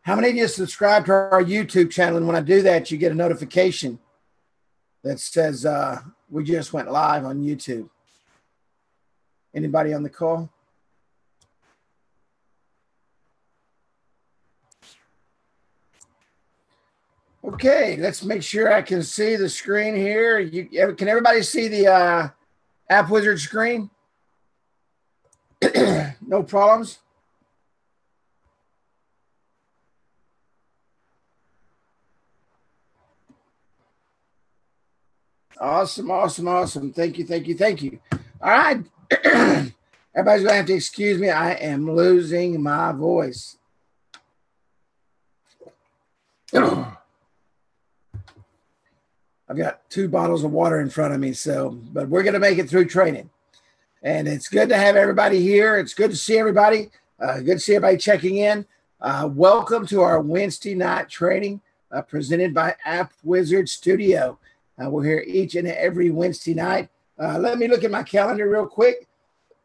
How many of you subscribe to our YouTube channel? And when I do that, you get a notification that says we just went live on YouTube. Anybody on the call? Okay, let's make sure I can see the screen here. Can everybody see the Appwizard screen? No problems? Awesome, awesome, awesome. Thank you, thank you, thank you. All right. Everybody's going to have to excuse me. I am losing my voice. I've got 2 bottles of water in front of me, but we're going to make it through training. And it's good to have everybody here. It's good to see everybody. Good to see everybody checking in. Welcome to our Wednesday night training presented by Appwizard Studio. We're here each and every Wednesday night. Let me look at my calendar real quick.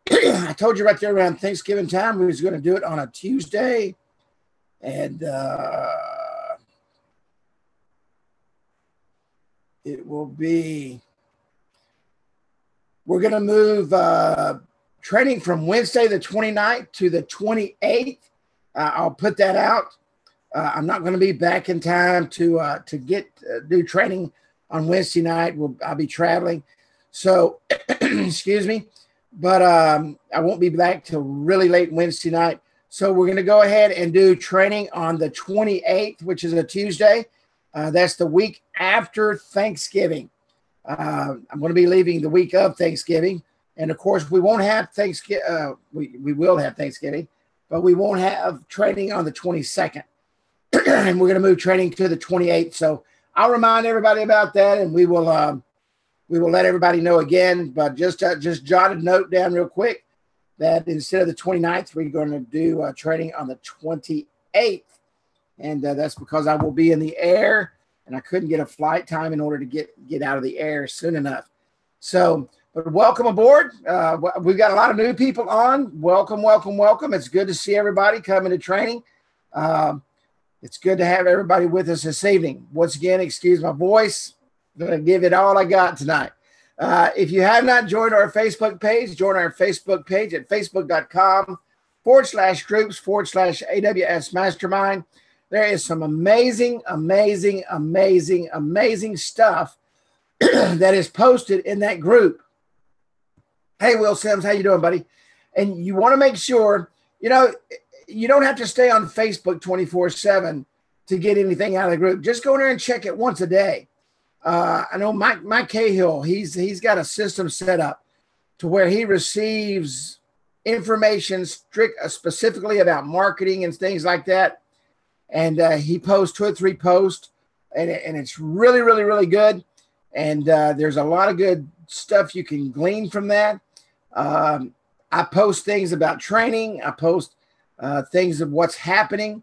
I told you right there around Thanksgiving time, we was going to do it on a Tuesday. And it will be, we're going to move training from Wednesday the 29th to the 28th. I'll put that out. I'm not going to be back in time to do training on Wednesday night. I'll be traveling. So, excuse me, but I won't be back till really late Wednesday night. So we're going to go ahead and do training on the 28th, which is a Tuesday. That's the week after Thanksgiving. I'm going to be leaving the week of Thanksgiving. And of course, we won't have Thanksgiving. We will have Thanksgiving, but we won't have training on the 22nd. And we're going to move training to the 28th. So I'll remind everybody about that, and we will let everybody know again. But just jot a note down real quick that instead of the 29th, we're going to do training on the 28th. And that's because I will be in the air, and I couldn't get a flight time in order to get out of the air soon enough. So, but welcome aboard. We've got a lot of new people on. Welcome, welcome, welcome. It's good to see everybody coming to training. It's good to have everybody with us this evening. Once again, excuse my voice. I'm going to give it all I got tonight. If you have not joined our Facebook page, join our Facebook page at facebook.com/groups/AWS Mastermind. There is some amazing, amazing, amazing, amazing stuff that is posted in that group. Hey, Will Sims, how you doing, buddy? And you want to make sure, you don't have to stay on Facebook 24/7 to get anything out of the group. Just go in there and check it once a day. I know Mike Cahill, he's got a system set up to where he receives information specifically about marketing and things like that. And he posts 2 or 3 posts, and it's really, really, really good. And there's a lot of good stuff you can glean from that. I post things about training. I post things of what's happening.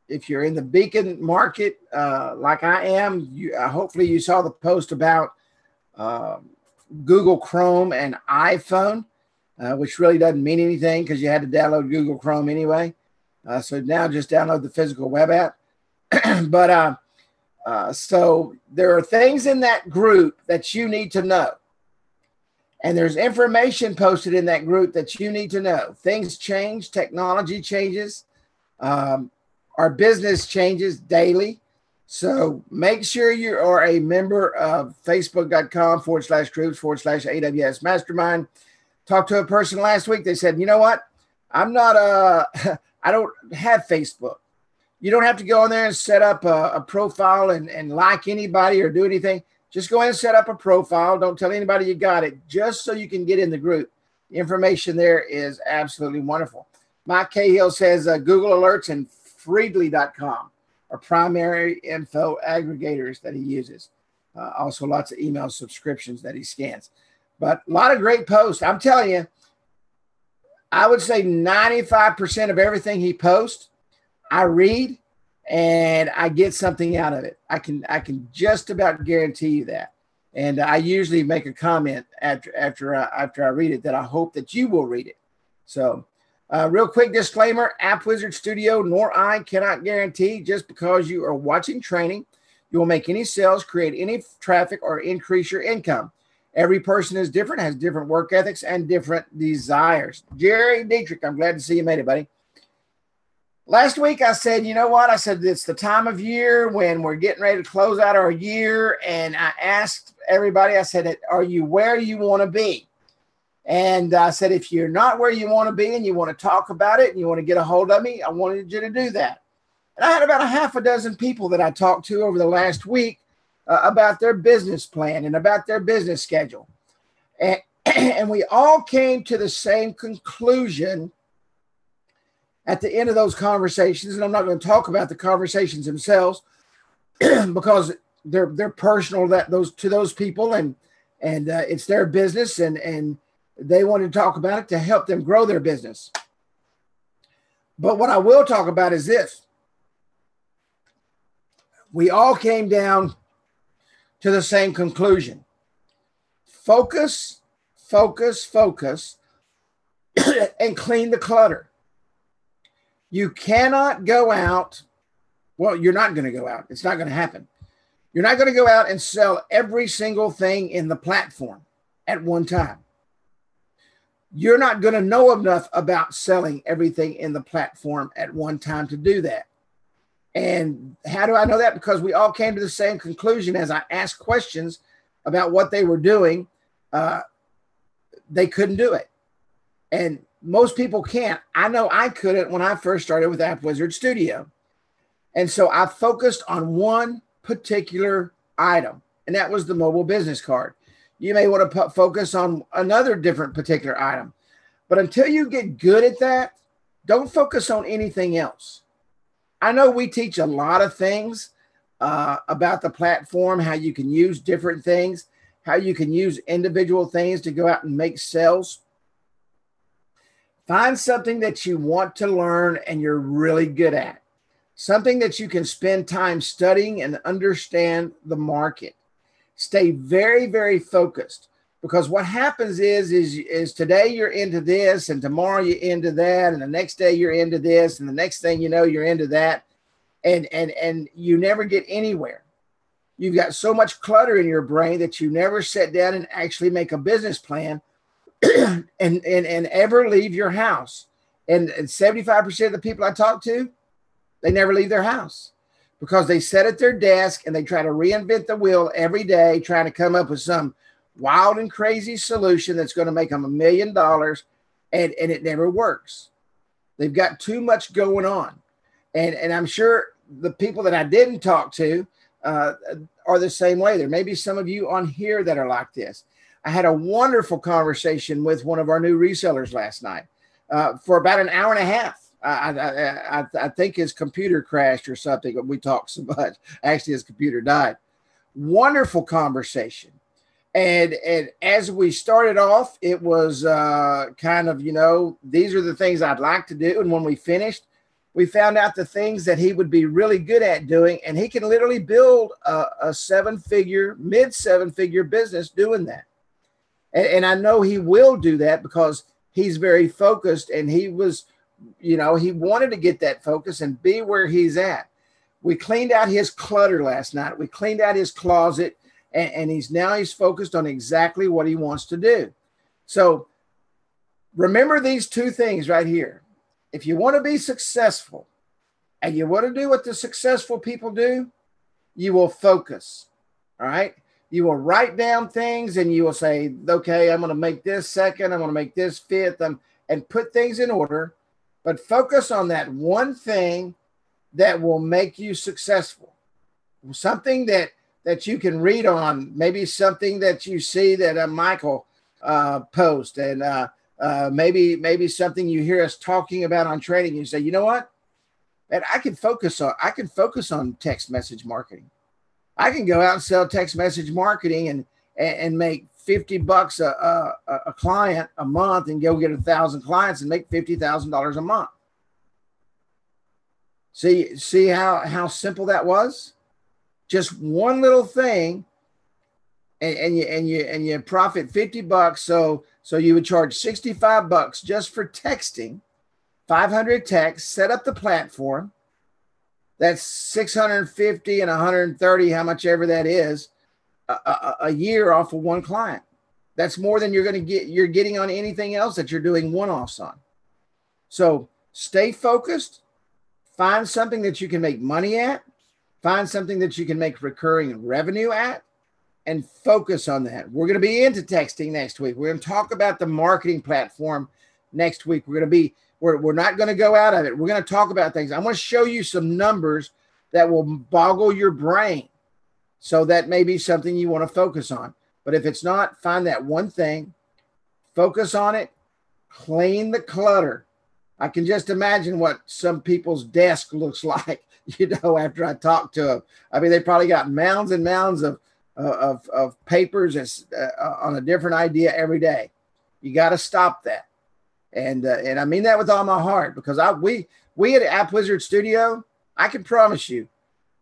If you're in the Beacon market, like I am, hopefully you saw the post about Google Chrome and iPhone, which really doesn't mean anything because you had to download Google Chrome anyway. So now just download the physical web app. But so there are things in that group that you need to know. And there's information posted in that group that you need to know. Things change, technology changes, our business changes daily. So make sure you are a member of facebook.com/groups/AWS Mastermind. Talked to a person last week. They said, you know what? I'm not I don't have Facebook. You don't have to go in there and set up a profile and like anybody or do anything. Just go ahead and set up a profile. Don't tell anybody you got it, just so you can get in the group. The information there is absolutely wonderful. Mike Cahill says Google Alerts and Freedly.com are primary info aggregators that he uses. Also lots of email subscriptions that he scans. But a lot of great posts. I'm telling you, I would say 95% of everything he posts, I read and I get something out of it. I can just about guarantee you that. And I usually make a comment after I read it that I hope that you will read it. So Real quick disclaimer, Appwizard Studio nor I cannot guarantee just because you are watching training, you will make any sales, create any traffic, or increase your income. Every person is different, has different work ethics and different desires. Jerry Dietrich, I'm glad to see you made it, buddy. Last week I said, you know what? I said, it's the time of year when we're getting ready to close out our year. And I asked everybody, I said, are you where you want to be? And I said, if you're not where you want to be and you want to talk about it and you want to get a hold of me, I wanted you to do that. And I had about a half a dozen people that I talked to over the last week about their business plan and about their business schedule. And we all came to the same conclusion at the end of those conversations. And I'm not going to talk about the conversations themselves because they're personal to those people, and it's their business, and they wanted to talk about it to help them grow their business. But what I will talk about is this. We all came down to the same conclusion. Focus, focus, focus, and clean the clutter. You cannot go out. Well, you're not going to go out. It's not going to happen. You're not going to go out and sell every single thing in the platform at one time. You're not going to know enough about selling everything in the platform at one time to do that. And how do I know that? Because we all came to the same conclusion as I asked questions about what they were doing. They couldn't do it. And most people can't. I know I couldn't when I first started with Appwizard Studio. And so I focused on one particular item, and that was the mobile business card. You may want to focus on another different particular item. But until you get good at that, don't focus on anything else. I know we teach a lot of things about the platform, how you can use different things, how you can use individual things to go out and make sales. Find something that you want to learn and you're really good at. Something that you can spend time studying and understand the market. Stay very, very focused, because what happens is today you're into this, and tomorrow you're into that, and the next day you're into this, and the next thing you know, you're into that, and you never get anywhere. You've got so much clutter in your brain that you never sit down and actually make a business plan and ever leave your house. And 75% of the people I talk to, they never leave their house because they sit at their desk and they try to reinvent the wheel every day, trying to come up with some wild and crazy solution that's going to make them $1 million, and it never works. They've got too much going on. And I'm sure the people that I didn't talk to are the same way. There may be some of you on here that are like this. I had a wonderful conversation with one of our new resellers last night for about an hour and a half. I think his computer crashed or something, but we talked so much. Actually, his computer died. Wonderful conversation. And as we started off, it was kind of, these are the things I'd like to do. And when we finished, we found out the things that he would be really good at doing. And he can literally build a mid seven figure business doing that. And I know he will do that because he's very focused, and he was, he wanted to get that focus and be where he's at. We cleaned out his clutter last night. We cleaned out his closet, and he's focused on exactly what he wants to do. So remember these two things right here. If you want to be successful and you want to do what the successful people do, you will focus. All right. You will write down things and you will say, okay, I'm going to make this second. I'm going to make this fifth, and put things in order, but focus on that one thing that will make you successful. Something that you can read on, maybe something that you see that Michael post, and maybe something you hear us talking about on training. You say, you know what? And I can focus on text message marketing. I can go out and sell text message marketing and make $50 a client a month, and go get 1,000 clients and make $50,000 a month. See how simple that was? Just one little thing, and you profit $50. So you would charge $65 just for texting, 500 texts, set up the platform. That's 650 and 130, how much ever that is, a year off of one client. That's more than you're getting on anything else that you're doing one-offs on. So stay focused, find something that you can make money at, find something that you can make recurring revenue at, and focus on that. We're going to be into texting next week. We're going to talk about the marketing platform next week. We're not going to go out of it. We're going to talk about things. I'm going to show you some numbers that will boggle your brain. So that may be something you want to focus on. But if it's not, find that one thing, focus on it, clean the clutter. I can just imagine what some people's desk looks like, after I talk to them. I mean, they probably got mounds and mounds of papers on a different idea every day. You got to stop that. And I mean that with all my heart, because we at Appwizard Studio, I can promise you,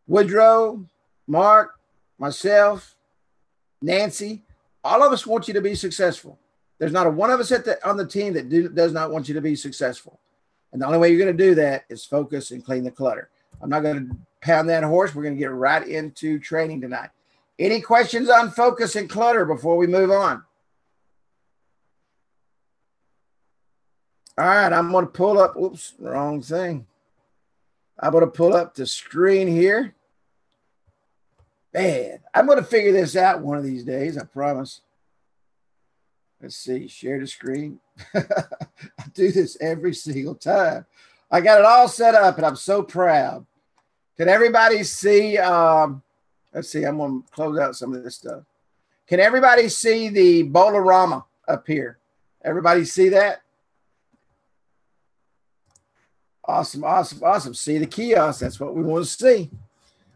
Woodrow, Mark, myself, Nancy, all of us want you to be successful. There's not a one of us on the team that does not want you to be successful. And the only way you're going to do that is focus and clean the clutter. I'm not going to pound that horse. We're going to get right into training tonight. Any questions on focus and clutter before we move on? All right, I'm going to pull up. Oops, wrong thing. I'm going to pull up the screen here. Man, I'm going to figure this out one of these days, I promise. Let's see, share the screen. I do this every single time. I got it all set up, and I'm so proud. Can everybody see? Let's see, I'm going to close out some of this stuff. Can everybody see the Bolarama up here? Everybody see that? Awesome, awesome, awesome. See the kiosk. That's what we want to see.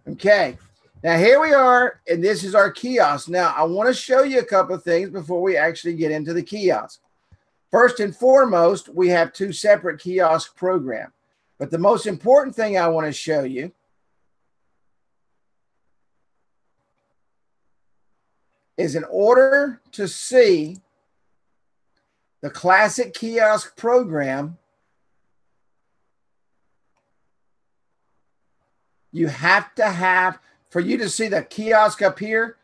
Okay. Now, here we are, and this is our kiosk. Now, I want to show you a couple of things before we actually get into the kiosk. First and foremost, we have two separate kiosk programs. But the most important thing I want to show you is in order to see the classic kiosk program, you have to have, for you to see the kiosk up here,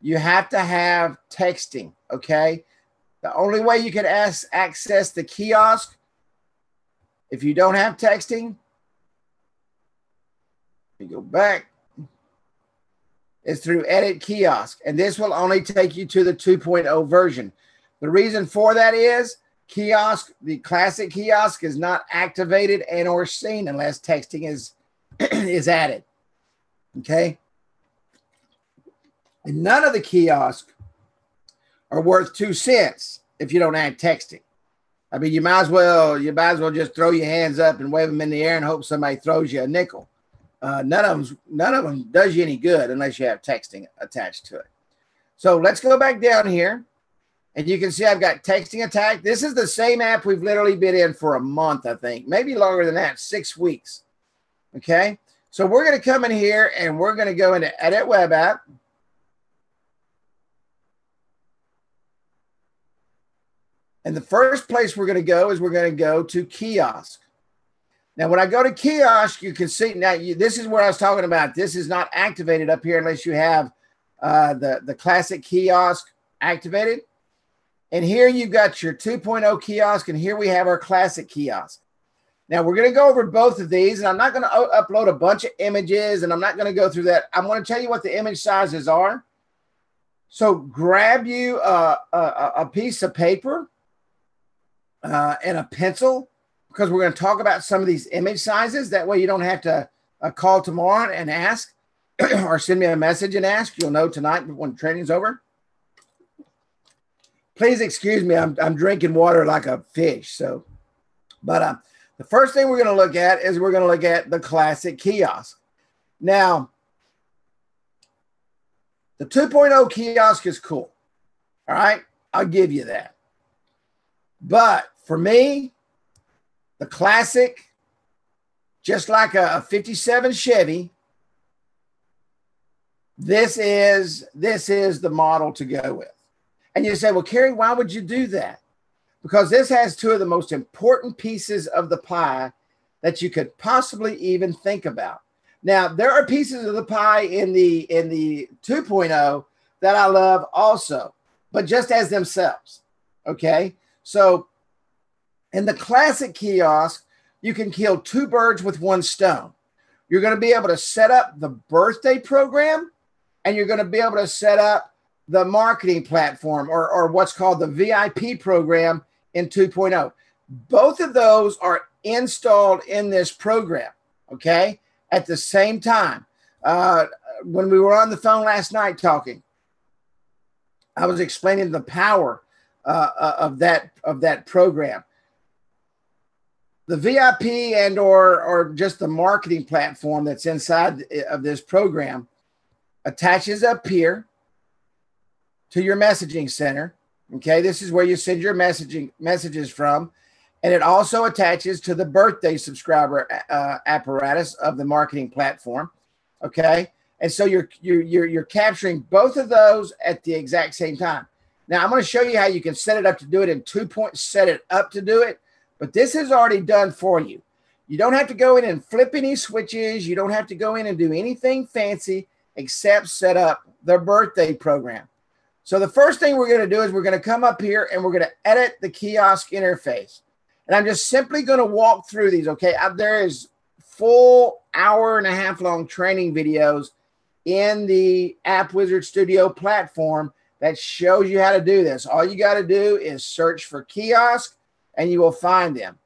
you have to have texting, okay? The only way you can access the kiosk, if you don't have texting, you go back, is through Edit Kiosk. And this will only take you to the 2.0 version. The reason for that is kiosk, the classic kiosk, is not activated and or seen unless texting is added, okay? And none of the kiosks are worth 2 cents if you don't add texting. I mean, you might as well just throw your hands up and wave them in the air and hope somebody throws you a nickel. None of them does you any good unless you have texting attached to it. So let's go back down here, and you can see I've got texting attached. This is the same app we've literally been in for a month, I think, maybe longer than that, 6 weeks. Okay, so we're going to come in here and we're going to go into Edit Web App. And the first place we're going to go is we're going to go to Kiosk. Now, when I go to Kiosk, you can see, now this is where I was talking about. This is not activated up here unless you have the classic kiosk activated. And here you've got your 2.0 kiosk, and here we have our classic kiosk. Now, we're going to go over both of these, and I'm not going to upload a bunch of images, and I'm not going to go through that. I'm going to tell you what the image sizes are. So grab you a piece of paper and a pencil, because we're going to talk about some of these image sizes. That way you don't have to call tomorrow and ask or send me a message and ask. You'll know tonight when training's over. Please excuse me. I'm drinking water like a fish. So, but the first thing we're going to look at is we're going to look at the classic kiosk. Now, the 2.0 kiosk is cool. All right. I'll give you that. But for me, the classic, just like a 57 Chevy, this is the model to go with. And you say, well, Kerry, why would you do that? because this has two of the most important pieces of the pie that you could possibly even think about. Now, there are pieces of the pie in the 2.0 that I love also, but just as themselves. Okay, so in the classic kiosk, you can kill two birds with one stone. You're going to be able to set up the birthday program, and you're going to be able to set up the marketing platform, or what's called the VIP program in 2.0. Both of those are installed in this program, okay, at the same time. When we were on the phone last night talking, I was explaining the power of that program. The VIP and or just the marketing platform that's inside of this program attaches up here to your messaging center. Okay, this is where you send your messages from, and it also attaches to the birthday subscriber apparatus of the marketing platform. Okay, and so you're capturing both of those at the exact same time. Now I'm going to show you how you can set it up to do it in 2 points. Set it up to do it, but this is already done for you. You don't have to go in and flip any switches. You don't have to go in and do anything fancy except set up the birthday program. So the first thing we're going to do is we're going to come up here and we're going to edit the kiosk interface. And I'm just simply going to walk through these, okay? There is full hour-and-a-half long training videos in the Appwizard Studio platform that shows you how to do this. All you got to do is search for kiosk and you will find them.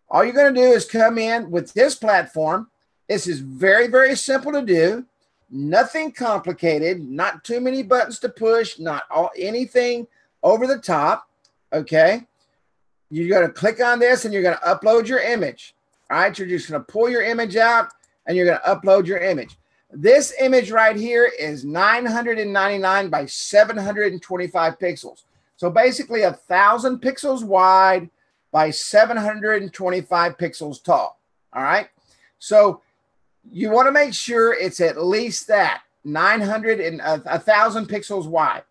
All you're going to do is come in with this platform. This is very, very simple to do. Nothing complicated, not too many buttons to push, not anything over the top, okay? You're going to click on this and you're going to upload your image, all right? You're just going to pull your image out and you're going to upload your image. This image right here is 999 by 725 pixels. So basically 1,000 pixels wide by 725 pixels tall, all right? So you want to make sure it's at least that 900 and 1,000 pixels wide.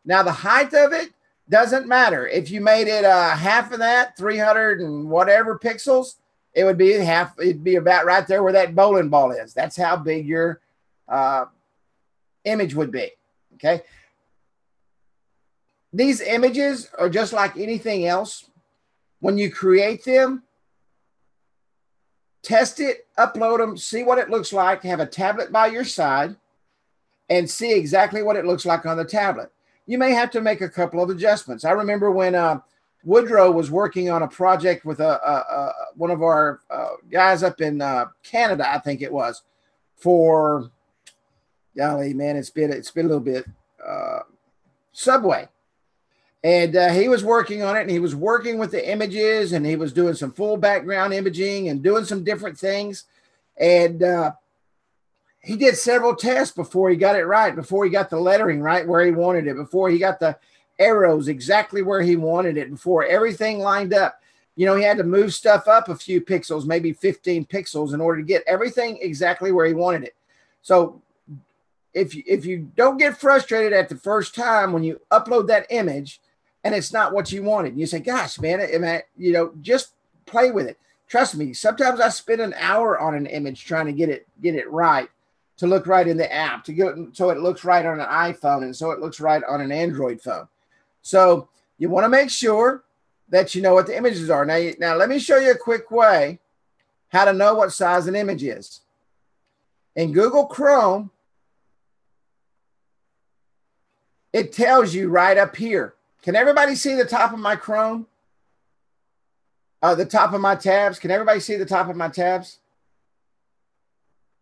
Now the height of it doesn't matter. If you made it half of that, 300 and whatever pixels, it would be half. It'd be about right there where that bowling ball is. That's how big your image would be. Okay. These images are just like anything else. When you create them, test it, upload them, see what it looks like, have a tablet by your side, and see exactly what it looks like on the tablet. You may have to make a couple of adjustments. I remember when Woodrow was working on a project with one of our guys up in Canada, I think it was, for, golly, man, it's been a little bit, Subway. And he was working on it, and he was working with the images, and he was doing some full background imaging and doing some different things. And he did several tests before he got it right, before he got the lettering right where he wanted it, before he got the arrows exactly where he wanted it, before everything lined up. You know, he had to move stuff up a few pixels, maybe 15 pixels, in order to get everything exactly where he wanted it. So if you don't get frustrated at the first time when you upload that image and it's not what you wanted, you say, gosh, man, you know, just play with it. Trust me, sometimes I spend an hour on an image trying to get it right, to look right in the app, to get so it looks right on an iPhone and so it looks right on an Android phone. So you want to make sure that you know what the images are. Now let me show you a quick way how to know what size an image is. In Google Chrome, it tells you right up here. Can everybody see the top of my Chrome? The top of my tabs? Can everybody see the top of my tabs?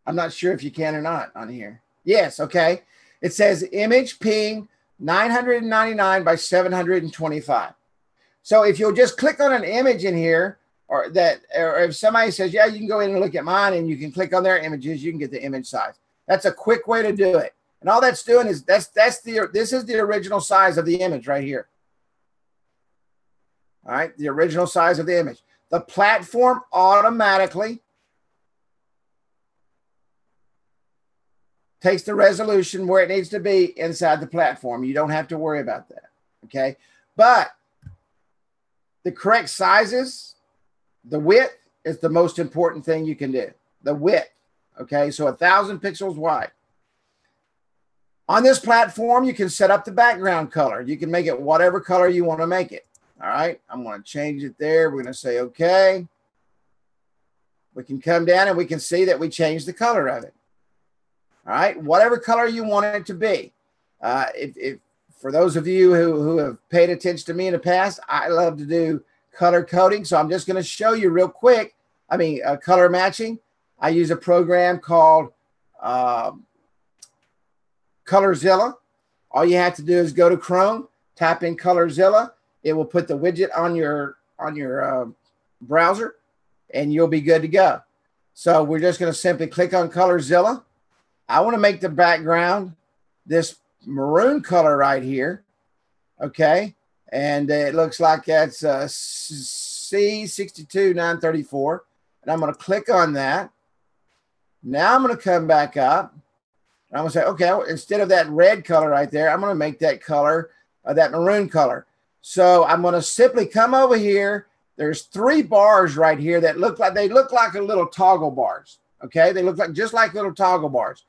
I'm not sure if you can or not on here. Yes, okay. It says image ping 999 by 725. So if you'll just click on an image in here, or if somebody says, yeah, you can go in and look at mine and you can click on their images, you can get the image size. That's a quick way to do it. And all that's doing is this is the original size of the image right here. All right, the original size of the image. The platform automatically takes the resolution where it needs to be inside the platform. You don't have to worry about that, okay? But the correct sizes, the width is the most important thing you can do. The width, okay? So 1,000 pixels wide. On this platform, you can set up the background color. You can make it whatever color you want to make it. All right, I'm going to change it there. We're going to say okay. We can come down and we can see that we changed the color of it. All right, whatever color you want it to be. If for those of you who have paid attention to me in the past, I love to do color coding. So I'm just going to show you real quick. Color matching. I use a program called Colorzilla. All you have to do is go to Chrome, type in Colorzilla. It will put the widget on your browser, and you'll be good to go. So we're just going to simply click on Colorzilla. I want to make the background this maroon color right here. Okay. And it looks like that's C62934. And I'm going to click on that. Now I'm going to come back up. And I'm going to say, okay, instead of that red color right there, I'm going to make that color, that maroon color. So I'm going to simply come over here. There's 3 bars right here that look like a little toggle bars. Okay, they look like just like little toggle bars.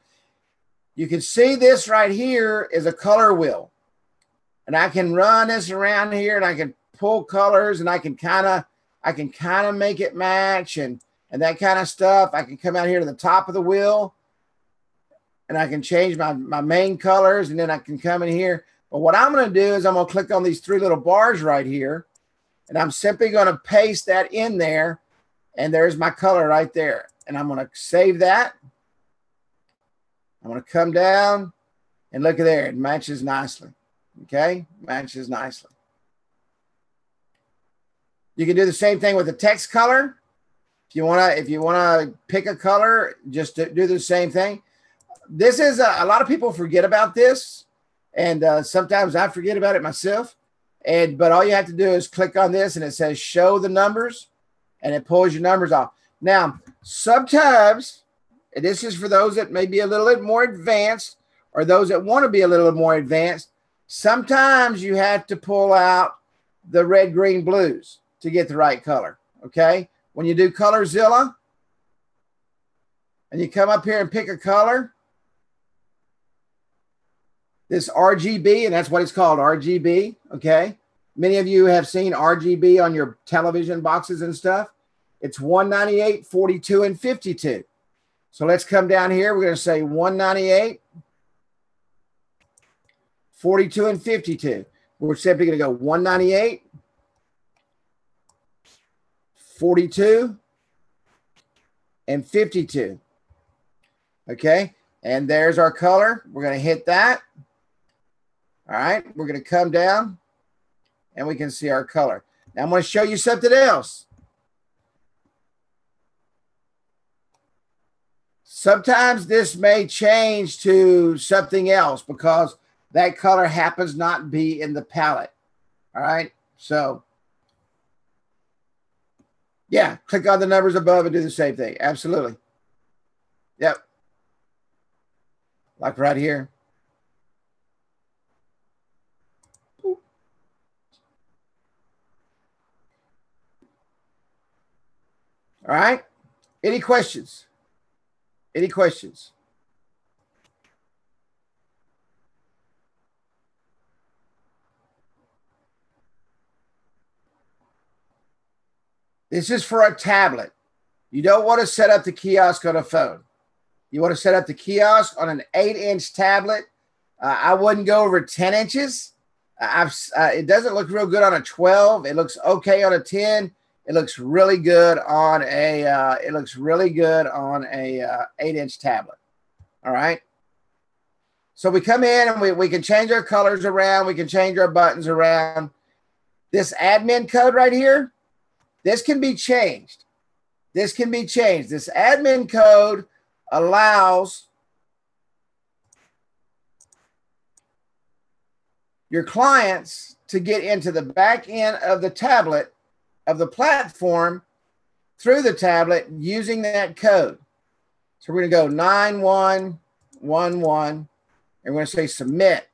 You can see this right here is a color wheel, and I can run this around here, and I can pull colors, and I can kind of make it match and that kind of stuff. I can come out here to the top of the wheel, and I can change my main colors, and then I can come in here. But what I'm going to do is I'm going to click on these 3 little bars right here, and I'm simply going to paste that in there, and there's my color right there. And I'm going to save that. I'm going to come down, and look at there. It matches nicely. Okay, matches nicely. You can do the same thing with the text color. If you want to pick a color, just do the same thing. This is a lot of people forget about this. And sometimes I forget about it myself. But all you have to do is click on this, and it says show the numbers, and it pulls your numbers off. Now, sometimes, and this is for those that may be a little bit more advanced, or those that want to be a little bit more advanced, sometimes you have to pull out the red, green, blues to get the right color. Okay? When you do Colorzilla, and you come up here and pick a color, this RGB, and that's what it's called, RGB, okay? Many of you have seen RGB on your television boxes and stuff. It's 198, 42, and 52. So let's come down here. We're going to say 198, 42, and 52. We're simply going to go 198, 42, and 52. Okay, and there's our color. We're going to hit that. All right, we're going to come down, and we can see our color. Now I'm going to show you something else. Sometimes this may change to something else because that color happens not be in the palette. All right, so yeah, click on the numbers above and do the same thing. Absolutely. Yep. Like right here. All right. Any questions? Any questions? This is for a tablet. You don't want to set up the kiosk on a phone. You want to set up the kiosk on an 8-inch tablet. I wouldn't go over 10 inches. It doesn't look real good on a 12. It looks okay on a 10. It looks really good on a 8-inch tablet. All right. So we come in and we can change our colors around. We can change our buttons around. This admin code right here, this can be changed. This can be changed. This admin code allows your clients to get into the back end of the tablet of the platform through the tablet using that code. So we're going to go 9111 and we're going to say submit.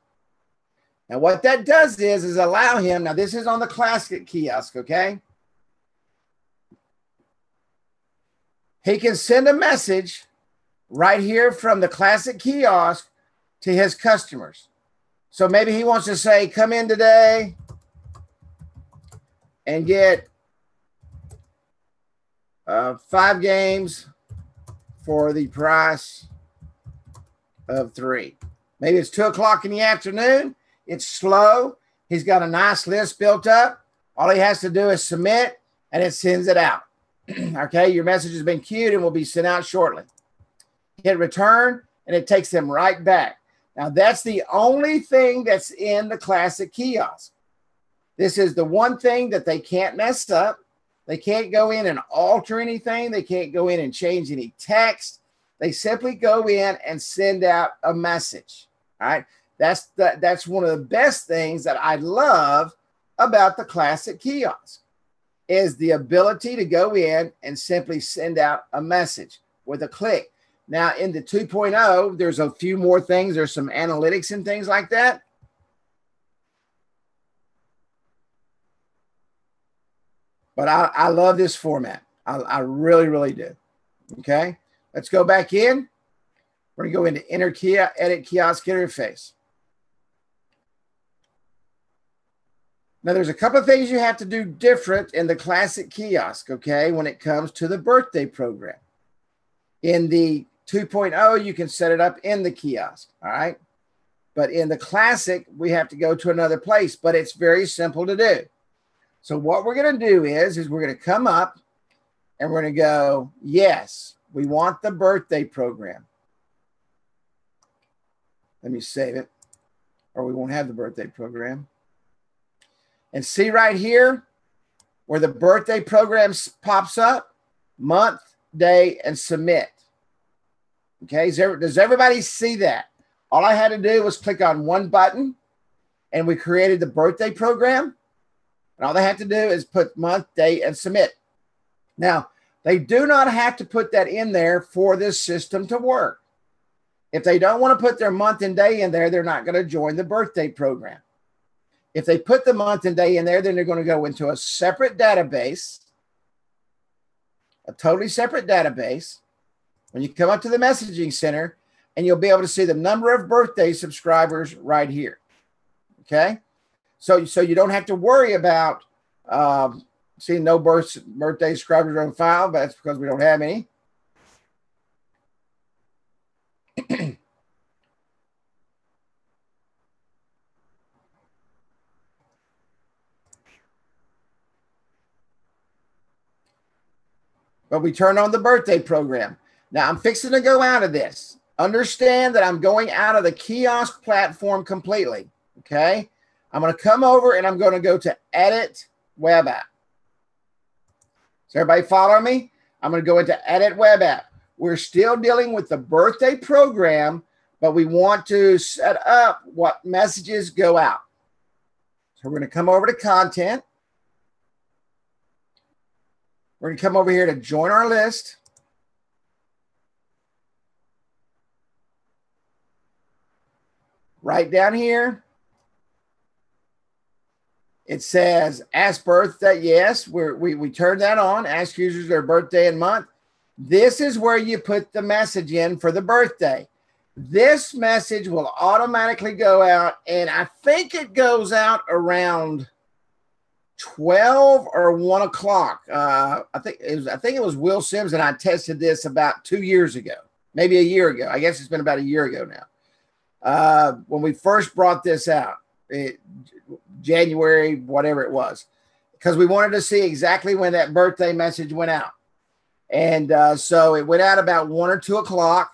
Now, what that does is allow him, now this is on the classic kiosk, okay? He can send a message right here from the classic kiosk to his customers. So maybe he wants to say, come in today and get 5 games for the price of 3. Maybe it's 2 o'clock in the afternoon. It's slow. He's got a nice list built up. All he has to do is submit, and it sends it out. Okay, your message has been queued and will be sent out shortly. Hit return, and it takes them right back. Now, that's the only thing that's in the classic kiosk. This is the one thing that they can't mess up. They can't go in and alter anything. They can't go in and change any text. They simply go in and send out a message. All right. That's one of the best things that I love about the classic kiosk is the ability to go in and simply send out a message with a click. Now, in the 2.0, there's a few more things. There's some analytics and things like that. But I love this format. I really, really do. Okay. Let's go back in. We're going to go into edit kiosk interface. Now, there's a couple of things you have to do different in the classic kiosk, okay, when it comes to the birthday program. In the 2.0, you can set it up in the kiosk, all right? But in the classic, we have to go to another place, but it's very simple to do. So what we're going to do is we're going to come up and we're going to go, yes, we want the birthday program. Let me save it, or we won't have the birthday program. And see right here where the birthday program pops up, month, day, and submit. Okay, does everybody see that? All I had to do was click on one button and we created the birthday program. And all they have to do is put month, day, and submit. Now, they do not have to put that in there for this system to work. If they don't want to put their month and day in there, they're not going to join the birthday program. If they put the month and day in there, then they're going to go into a separate database, a totally separate database. When you come up to the messaging center, and you'll be able to see the number of birthday subscribers right here. Okay, so you don't have to worry about seeing no birthday subscribers on file, but that's because we don't have any. But we turn on the birthday program. Now I'm fixing to go out of this. Understand that I'm going out of the kiosk platform completely. Okay. I'm going to come over and I'm going to go to edit web app. So everybody follow me? I'm going to go into edit web app. We're still dealing with the birthday program, but we want to set up what messages go out. So we're going to come over to content. We're going to come over here to join our list. Right down here, it says ask birthday. Yes, we turned that on. Ask users their birthday and month. This is where you put the message in for the birthday. This message will automatically go out, and I think it goes out around 12 or 1 o'clock. I think it was Will Sims, and I tested this about 2 years ago, maybe a year ago. I guess it's been about a year ago now. When we first brought this out, January, whatever it was, because we wanted to see exactly when that birthday message went out. And so it went out about 1 or 2 o'clock,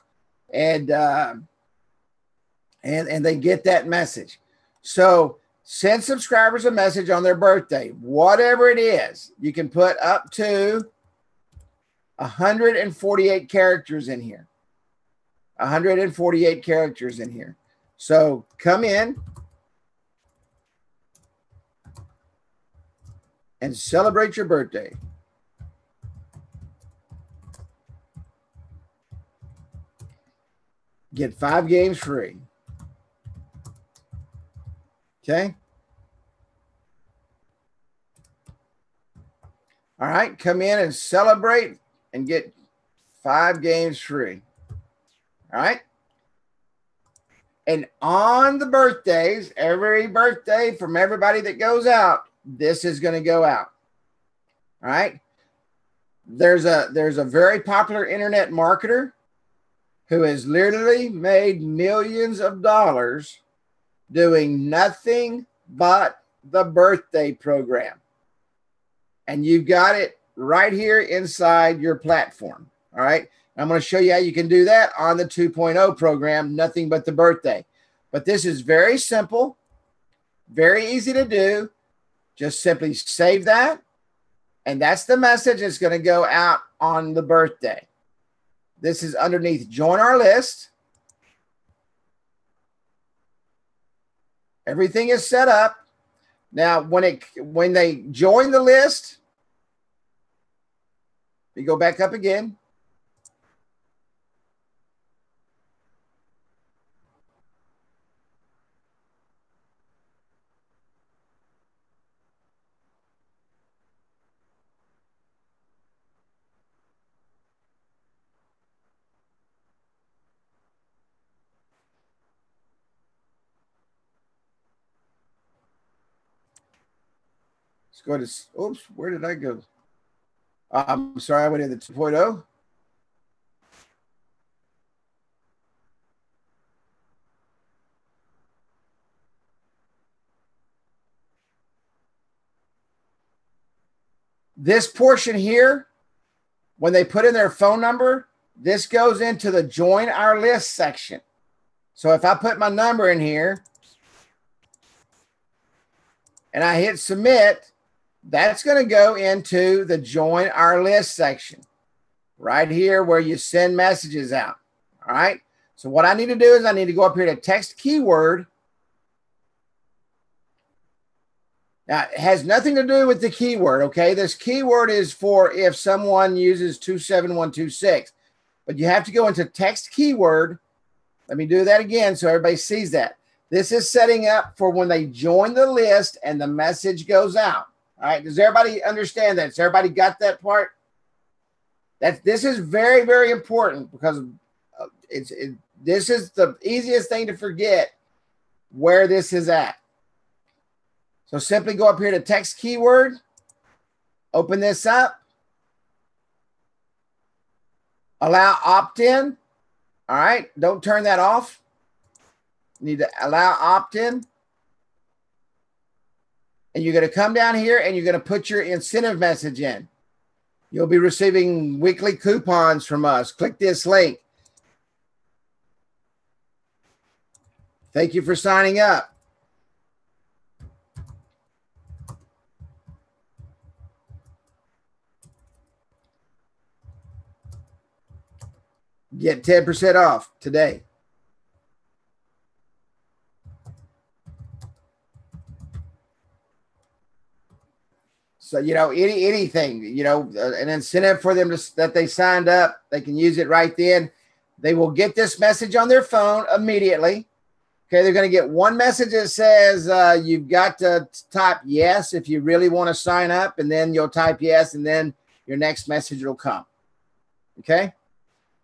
and they get that message. So send subscribers a message on their birthday, whatever it is. You can put up to 148 characters in here. 148 characters in here. So come in and celebrate your birthday. Get 5 games free. Okay. All right. Come in and celebrate and get 5 games free. All right. And on the birthdays, every birthday from everybody that goes out, this is going to go out. All right. There's a very popular internet marketer who has literally made millions of dollars doing nothing but the birthday program. And you've got it right here inside your platform. All right. I'm going to show you how you can do that on the 2.0 program, nothing but the birthday. But this is very simple, very easy to do. Just simply save that. And that's the message that's going to go out on the birthday. This is underneath join our list. Everything is set up. Now, when they join the list, we go back up again. Let's go to, oops, where did I go? I'm sorry, I went in the 2.0. This portion here, when they put in their phone number, this goes into the join our list section. So if I put my number in here and I hit submit, that's going to go into the join our list section right here where you send messages out. All right. So what I need to do is I need to go up here to text keyword. Now, it has nothing to do with the keyword, okay? This keyword is for if someone uses 27126. But you have to go into text keyword. Let me do that again so everybody sees that. This is setting up for when they join the list and the message goes out. All right, does everybody understand that? Has everybody got that part? This is very, very important because this is the easiest thing to forget where this is at. So simply go up here to text keyword, open this up, allow opt-in. All right, don't turn that off. You need to allow opt-in. And you're going to come down here and you're going to put your incentive message in. You'll be receiving weekly coupons from us. Click this link. Thank you for signing up. Get 10% off today. So, you know, anything, you know, an incentive for them that they signed up, they can use it right then. They will get this message on their phone immediately. Okay, they're going to get one message that says you've got to type yes if you really want to sign up, and then you'll type yes, and then your next message will come. Okay?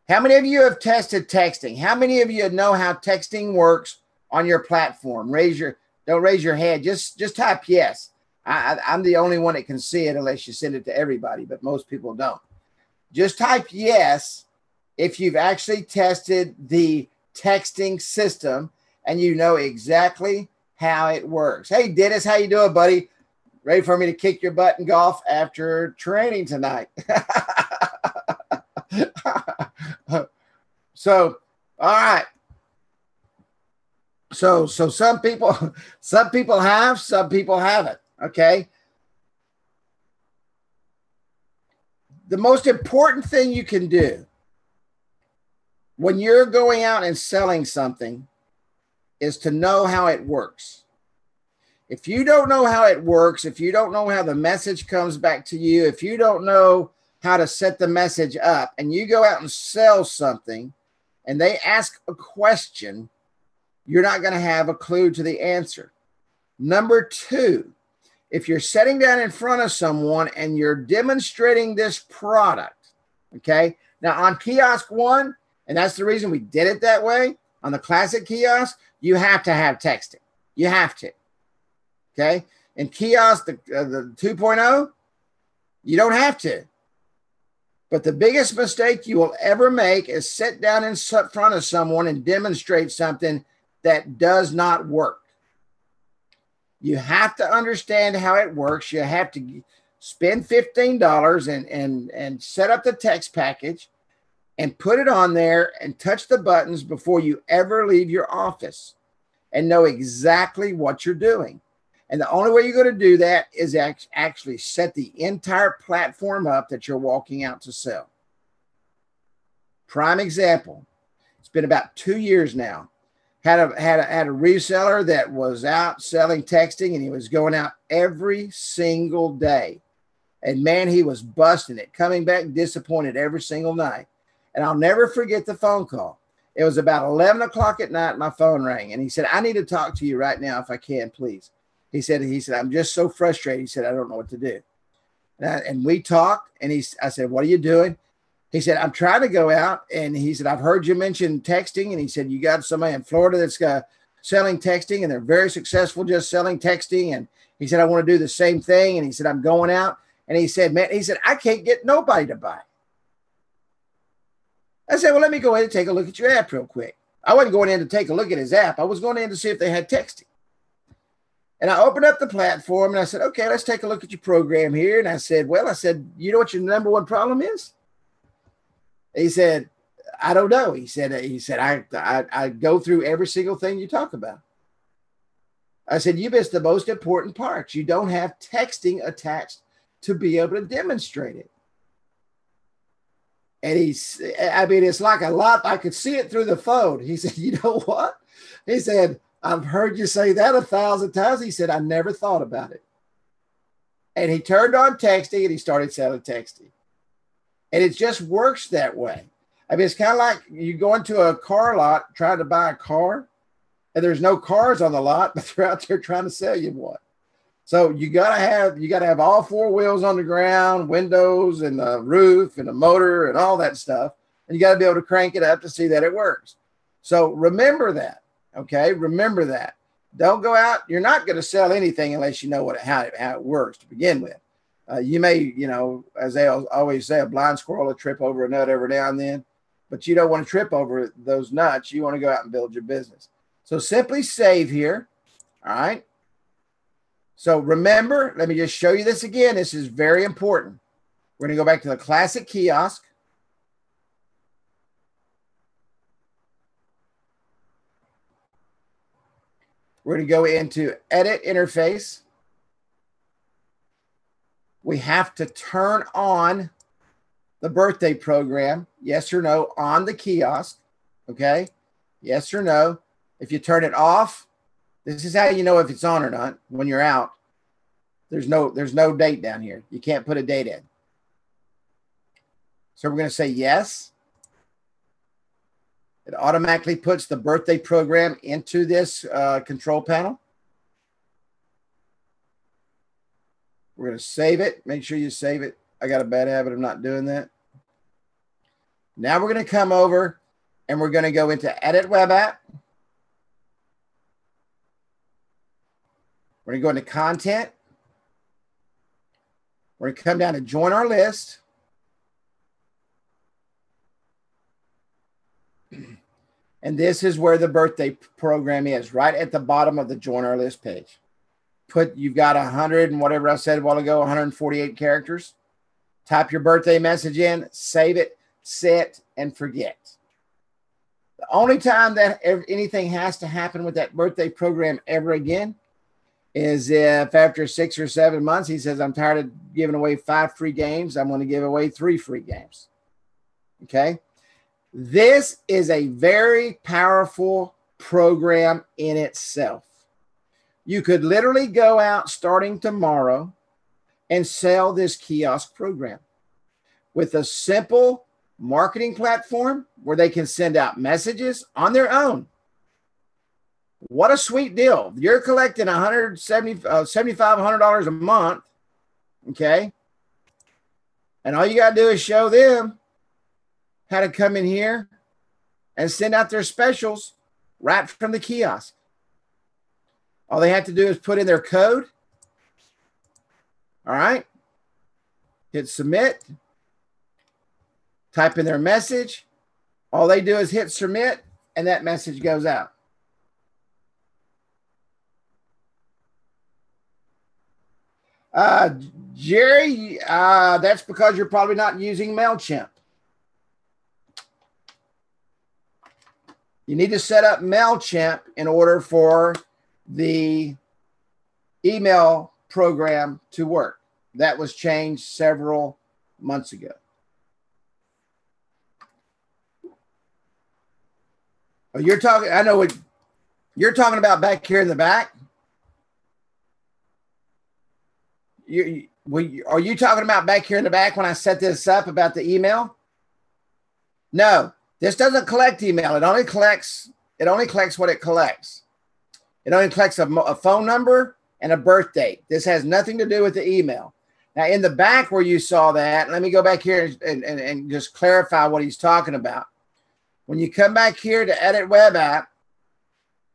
How many of you have tested texting? How many of you know how texting works on your platform? Don't raise your hand. Just type yes. I'm the only one that can see it unless you send it to everybody, but most people don't. Just type yes if you've actually tested the texting system and you know exactly how it works. Hey, Dennis, how you doing, buddy? Ready for me to kick your butt in golf after training tonight? So, all right. So some people have, some people haven't. Okay. The most important thing you can do when you're going out and selling something is to know how it works. If you don't know how it works, if you don't know how the message comes back to you, if you don't know how to set the message up and you go out and sell something and they ask a question, you're not going to have a clue to the answer. Number two, if you're sitting down in front of someone and you're demonstrating this product, okay? Now on kiosk one, and that's the reason we did it that way, on the classic kiosk, you have to have texting. You have to, okay? In kiosk, the 2.0, you don't have to. But the biggest mistake you will ever make is sit down in front of someone and demonstrate something that does not work. You have to understand how it works. You have to spend $15 and set up the text package and put it on there and touch the buttons before you ever leave your office and know exactly what you're doing. And the only way you're going to do that is actually set the entire platform up that you're walking out to sell. Prime example, it's been about 2 years now. Had a reseller that was out selling texting, and he was going out every single day. And man, he was busting it, coming back disappointed every single night. And I'll never forget the phone call. It was about 11 o'clock at night. My phone rang, and he said, "I need to talk to you right now if I can, please." He said, "I'm just so frustrated." He said, "I don't know what to do." And we talked, and I said, "What are you doing?" He said, "I'm trying to go out." And he said, "I've heard you mention texting." And he said, "You got somebody in Florida that's selling texting, and they're very successful just selling texting." And he said, "I want to do the same thing." And he said, "I'm going out." And he said, "Man," he said, "I can't get nobody to buy." I said, "Well, let me go ahead and take a look at your app real quick." I wasn't going in to take a look at his app. I was going in to see if they had texting. And I opened up the platform and I said, "Okay, let's take a look at your program here." And I said, "You know what your number one problem is?" He said, "I don't know." He said, I go through every single thing you talk about." I said, "You missed the most important part. You don't have texting attached to be able to demonstrate it." And it's like a lot. I could see it through the phone. He said, "You know what?" He said, "I've heard you say that 1,000 times." He said, "I never thought about it." And he turned on texting and he started selling texting. And it just works that way. I mean, it's kind of like you go into a car lot trying to buy a car, and there's no cars on the lot, but they're out there trying to sell you one. So you gotta have all four wheels on the ground, windows and the roof and the motor and all that stuff. And you got to be able to crank it up to see that it works. So remember that. Okay, remember that. Don't go out. You're not going to sell anything unless you know how it works to begin with. You may, as they always say, a blind squirrel will trip over a nut every now and then, but you don't want to trip over those nuts. You want to go out and build your business. So simply save here. All right. So remember, let me just show you this again. This is very important. We're going to go back to the classic kiosk. We're going to go into edit interface. We have to turn on the birthday program, yes or no, on the kiosk. Okay, yes or no. If you turn it off, this is how you know if it's on or not. When you're out, there's no date down here. You can't put a date in. So we're going to say yes. It automatically puts the birthday program into this control panel. We're going to save it. Make sure you save it. I got a bad habit of not doing that. Now we're going to come over and we're going to go into Edit Web App. We're going to go into Content. We're going to come down to Join Our List. And this is where the birthday program is, right at the bottom of the Join Our List page. You've got 100 and whatever I said a while ago, 148 characters. Type your birthday message in, save it, set, and forget. The only time that anything has to happen with that birthday program ever again is if after 6 or 7 months, he says, "I'm tired of giving away 5 free games. I'm going to give away 3 free games." Okay. This is a very powerful program in itself. You could literally go out starting tomorrow and sell this kiosk program with a simple marketing platform where they can send out messages on their own. What a sweet deal. You're collecting $7,500 a month. Okay. And all you got to do is show them how to come in here and send out their specials right from the kiosk. All they have to do is put in their code. All right. Hit submit. Type in their message. All they do is hit submit, and that message goes out. Jerry, that's because you're probably not using MailChimp. You need to set up MailChimp in order for the email program to work. That was changed several months ago. Oh, you're talking, I know what you're talking about back here in the back. Are you talking about back here in the back when I set this up about the email? No, this doesn't collect email. It only collects what it collects. It only collects a phone number and a birth date. This has nothing to do with the email. Now, in the back where you saw that, let me go back here and just clarify what he's talking about. When you come back here to edit web app,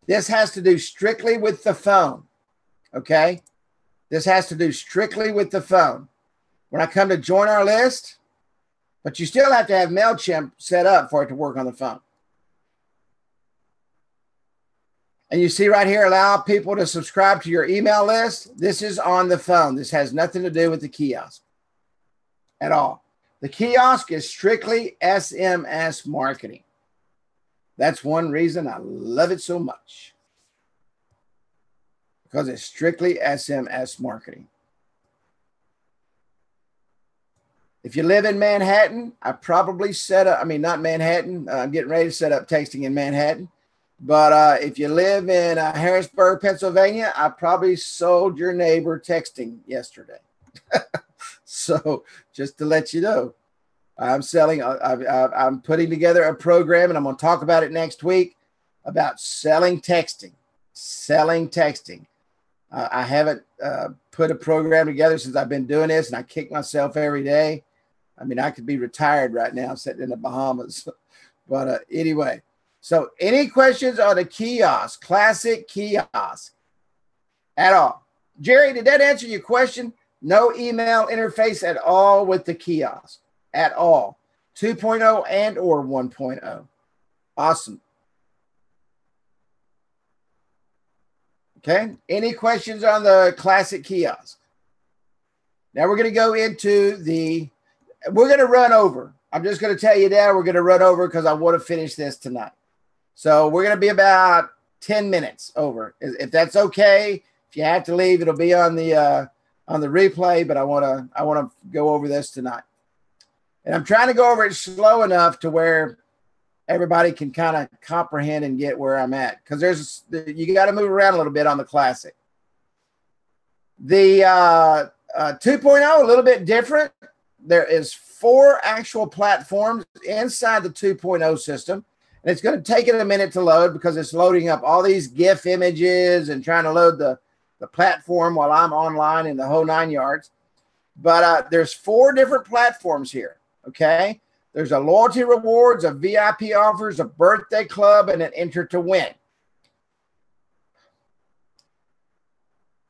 this has to do strictly with the phone, okay? This has to do strictly with the phone. When I come to join our list, but you still have to have MailChimp set up for it to work on the phone. And you see right here, allow people to subscribe to your email list. This is on the phone. This has nothing to do with the kiosk at all. The kiosk is strictly SMS marketing. That's one reason I love it so much, because it's strictly SMS marketing. If you live in Manhattan, I probably set up, not Manhattan. I'm getting ready to set up texting in Manhattan. But if you live in Harrisburg, Pennsylvania, I probably sold your neighbor texting yesterday. So just to let you know, I'm putting together a program, and I'm going to talk about it next week, about selling texting. I haven't put a program together since I've been doing this, and I kick myself every day. I could be retired right now sitting in the Bahamas. But anyway, so any questions on the kiosk, classic kiosk at all? Jerry, did that answer your question? No email interface at all with the kiosk at all. 2.0 and or 1.0. Awesome. Okay. Any questions on the classic kiosk? Now we're going to go into we're going to run over. I'm just going to tell you that we're going to run over because I want to finish this tonight. So we're going to be about 10 minutes over. If that's okay, if you have to leave, it'll be on the replay, but I want to go over this tonight. And I'm trying to go over it slow enough to where everybody can kind of comprehend and get where I'm at. Because you got to move around a little bit on the classic. The 2.0, a little bit different. There is 4 actual platforms inside the 2.0 system. And it's going to take it a minute to load because it's loading up all these GIF images and trying to load the platform while I'm online in the whole 9 yards. But there's 4 different platforms here, okay? There's a loyalty rewards, a VIP offers, a birthday club, and an enter to win.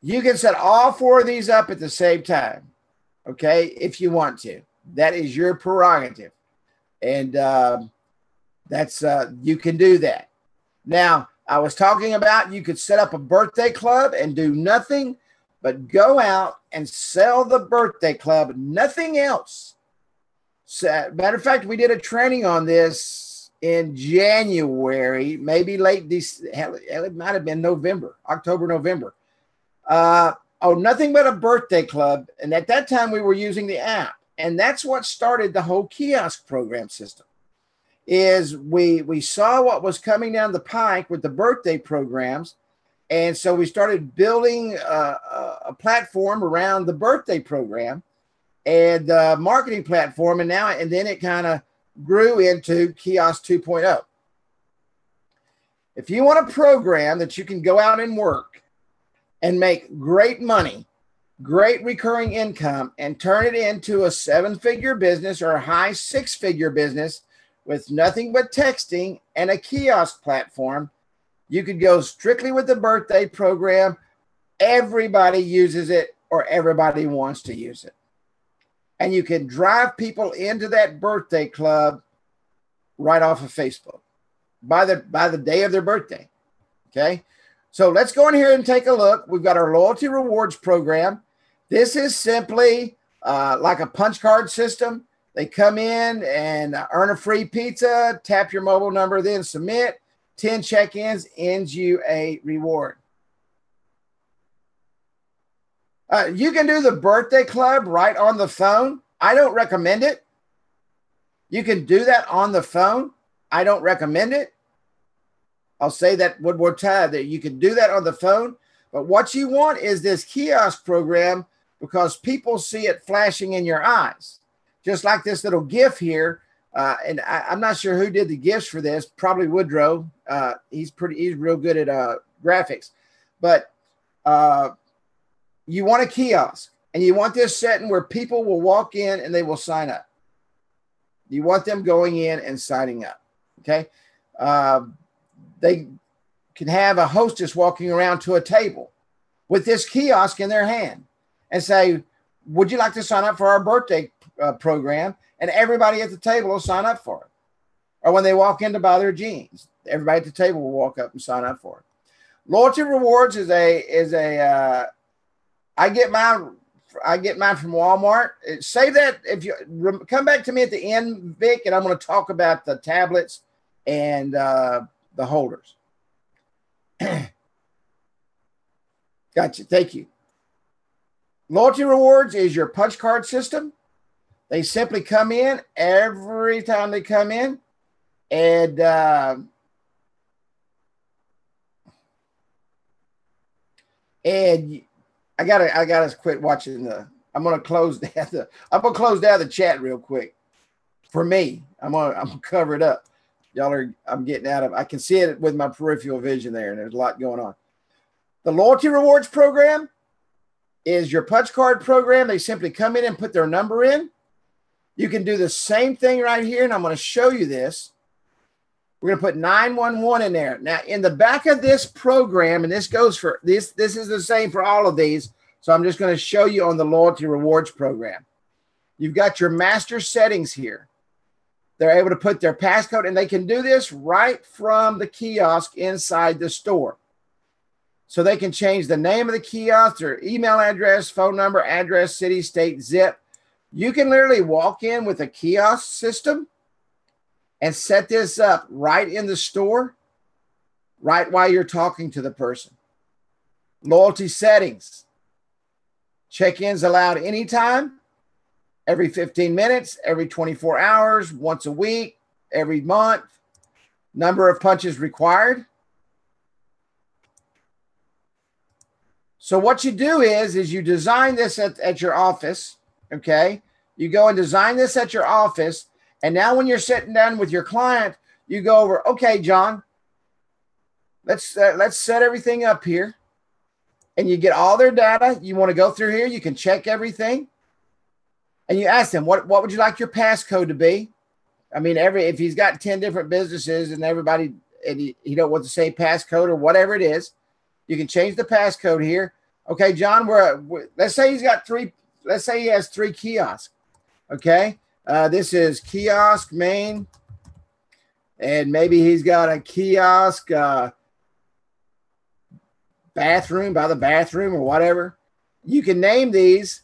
You can set all 4 of these up at the same time, okay, if you want to. That is your prerogative. And you can do that. Now, I was talking about you could set up a birthday club and do nothing but go out and sell the birthday club, nothing else. So, matter of fact, we did a training on this in January, maybe late December. It might have been November, October, November. Nothing but a birthday club. And at that time, we were using the app. And that's what started the whole kiosk program system. Is we saw what was coming down the pike with the birthday programs. And so we started building a platform around the birthday program and the marketing platform. And then it kind of grew into Kiosk 2.0. If you want a program that you can go out and work and make great money, great recurring income, and turn it into a 7-figure business or a high 6-figure business with nothing but texting and a kiosk platform, you could go strictly with the birthday program. Everybody uses it or everybody wants to use it. And you can drive people into that birthday club right off of Facebook by the day of their birthday. Okay. So let's go in here and take a look. We've got our loyalty rewards program. This is simply like a punch card system. They come in and earn a free pizza, tap your mobile number, then submit. 10 check-ins ends you a reward. You can do the birthday club right on the phone. I don't recommend it. You can do that on the phone. I don't recommend it. I'll say that one more time, that you can do that on the phone. But what you want is this kiosk program, because people see it flashing in your eyes. Just like this little GIF here. And I'm not sure who did the GIFs for this. Probably Woodrow. He's real good at graphics. But you want a kiosk, and you want this setting where people will walk in and they will sign up. You want them going in and signing up. Okay. They can have a hostess walking around to a table with this kiosk in their hand and say, would you like to sign up for our birthday program? And everybody at the table will sign up for it. Or when they walk in to buy their jeans, everybody at the table will walk up and sign up for it. Loyalty rewards is I get mine from Walmart. Say that if you come back to me at the end, Vic, and I'm going to talk about the tablets and the holders. Gotcha. Thank you. Loyalty rewards is your punch card system. They simply come in every time they come in, and I gotta quit watching the. I'm gonna close down the chat real quick. For me, I'm gonna cover it up. I'm getting out of. I can see it with my peripheral vision there, and there's a lot going on. The loyalty rewards program is your punch card program. They simply come in and put their number in. You can do the same thing right here, and I'm going to show you this. We're going to put 911 in there. Now, in the back of this program, and this goes for this is the same for all of these, so I'm just going to show you on the loyalty rewards program. You've got your master settings here. They're able to put their passcode, and they can do this right from the kiosk inside the store. So they can change the name of the kiosk, their email address, phone number, address, city, state, zip. You can literally walk in with a kiosk system and set this up right in the store, right while you're talking to the person. Loyalty settings. Check-ins allowed anytime, every 15 minutes, every 24 hours, once a week, every month. Number of punches required. So what you do is you design this at your office, okay? You go and design this at your office, and now when you're sitting down with your client, you go over, okay, John, let's set everything up here. And you get all their data. You want to go through here, you can check everything. And you ask them, what would you like your passcode to be? I mean, if he's got 10 different businesses and everybody, and he don't want the same passcode or whatever it is, you can change the passcode here. Okay, John, let's say he's got three. Let's say he has 3 kiosks. Okay, this is kiosk main, and maybe he's got a kiosk bathroom by the bathroom or whatever. You can name these,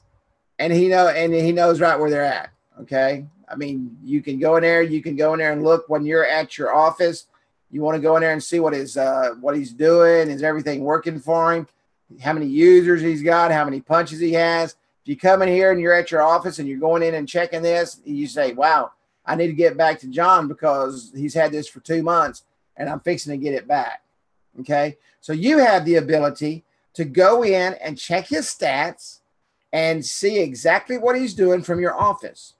and he knows right where they're at. Okay, I mean, you can go in there. You can go in there and look when you're at your office. You want to go in there and see what he's doing. Is everything working for him? How many users he's got? How many punches he has? If you come in here and you're at your office and you're going in and checking this, you say, wow, I need to get back to John because he's had this for 2 months and I'm fixing to get it back. Okay. So you have the ability to go in and check his stats and see exactly what he's doing from your office.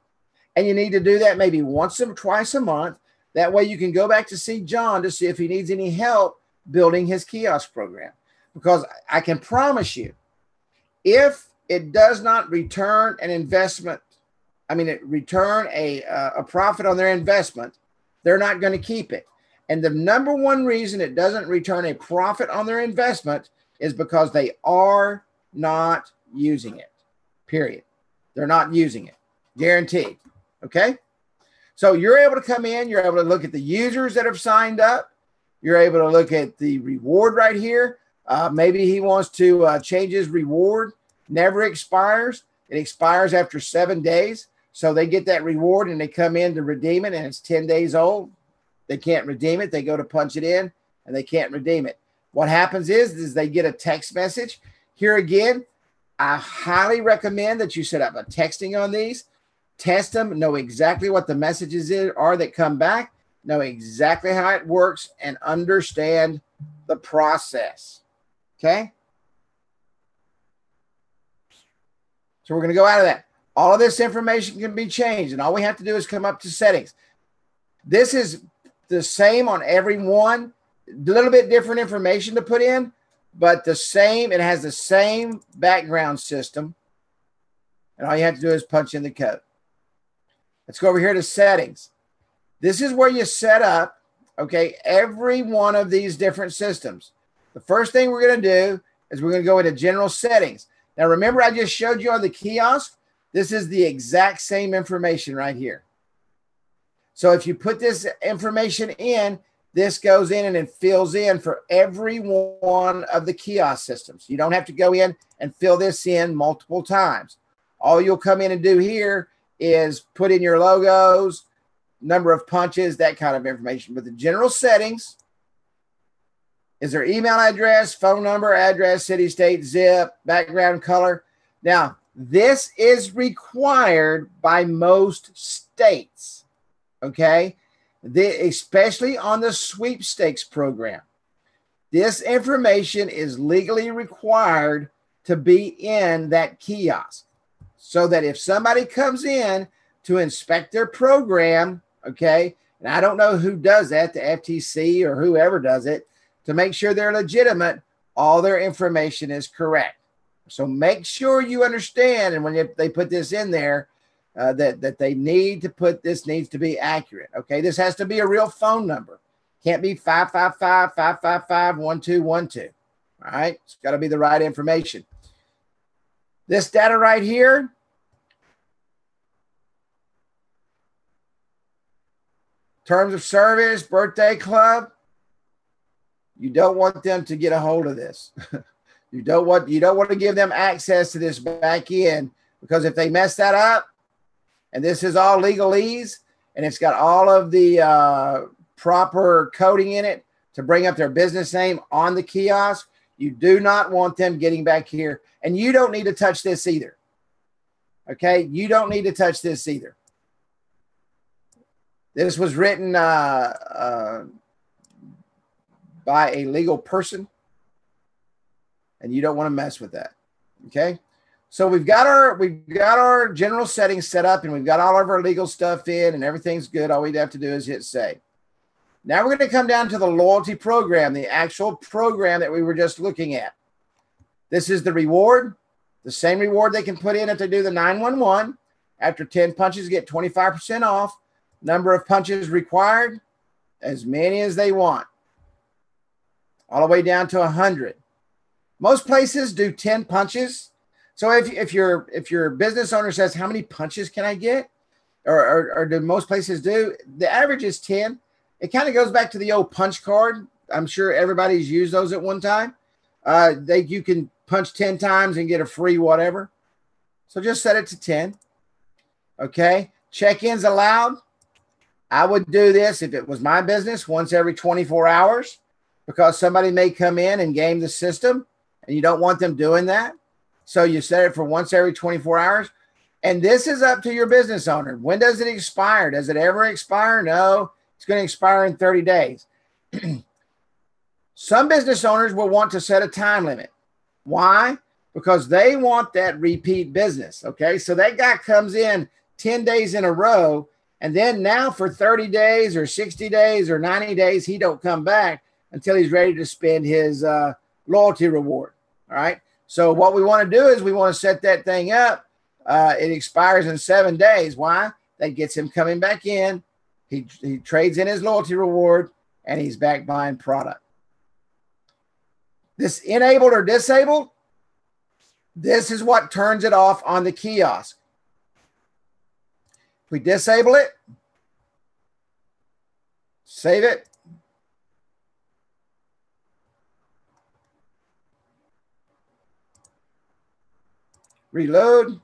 And you need to do that maybe once or twice a month. That way you can go back to see John to see if he needs any help building his kiosk program, because I can promise you, if it does not return an investment, return a profit on their investment, they're not going to keep it. And the number one reason it doesn't return a profit on their investment is because they are not using it, period. They're not using it, guaranteed. Okay. So you're able to come in, you're able to look at the users that have signed up. You're able to look at the reward right here. Maybe he wants to change his reward. Never expires. It expires after 7 days. So they get that reward and they come in to redeem it, and it's 10 days old. They can't redeem it. They go to punch it in and they can't redeem it. What happens is they get a text message. Here again, I highly recommend that you set up a texting on these. Test them, know exactly what the messages are that come back, know exactly how it works, and understand the process. Okay? So we're going to go out of that. All of this information can be changed, and all we have to do is come up to settings. This is the same on every one. A little bit different information to put in, but the same. It has the same background system, and all you have to do is punch in the code. Let's go over here to settings. This is where you set up, okay, every one of these different systems. The first thing we're going to do is we're going to go into general settings. Now, remember I just showed you on the kiosk? This is the exact same information right here. So if you put this information in, this goes in and it fills in for every one of the kiosk systems. You don't have to go in and fill this in multiple times. All you'll come in and do here is put in your logos, number of punches, that kind of information. But the general settings is their email address, phone number, address, city, state, zip, background color. Now, this is required by most states, okay? Especially on the sweepstakes program. This information is legally required to be in that kiosk, so that if somebody comes in to inspect their program, okay, and I don't know who does that, the FTC or whoever does it, to make sure they're legitimate, all their information is correct. So make sure you understand, and when they put this in there, that they need to put, this needs to be accurate, okay? This has to be a real phone number. Can't be 555-555-1212, all right? It's got to be the right information. This data right here, terms of service, birthday club, you don't want them to get a hold of this. You don't want to give them access to this back end, because if they mess that up, and this is all legalese, and it's got all of the proper coding in it to bring up their business name on the kiosk, you do not want them getting back here. And you don't need to touch this either. Okay? You don't need to touch this either. This was written by a legal person, and you don't want to mess with that. Okay? So we've got our general settings set up, and we've got all of our legal stuff in, and everything's good. All we have to do is hit save. Now we're going to come down to the loyalty program, the actual program that we were just looking at. This is the reward, the same reward they can put in if they do the 911. After 10 punches, get 25% off. Number of punches required, as many as they want, all the way down to 100. Most places do 10 punches. So if your business owner says, how many punches can I get? Or do most places do? The average is 10. It kind of goes back to the old punch card. I'm sure everybody's used those at one time. You can punch 10 times and get a free whatever. So just set it to 10. Okay. Check-ins allowed. I would do this if it was my business once every 24 hours, because somebody may come in and game the system and you don't want them doing that. So you set it for once every 24 hours. And this is up to your business owner. When does it expire? Does it ever expire? No, it's going to expire in 30 days. Some business owners will want to set a time limit. Why? Because they want that repeat business. Okay. So that guy comes in 10 days in a row, and then now for 30 days or 60 days or 90 days, he don't come back. until he's ready to spend his loyalty reward. All right. So what we want to do is we want to set that thing up. It expires in 7 days. Why? That gets him coming back in. He trades in his loyalty reward, and he's back buying product. This enabled or disabled, this is what turns it off on the kiosk. If we disable it, save it, reload,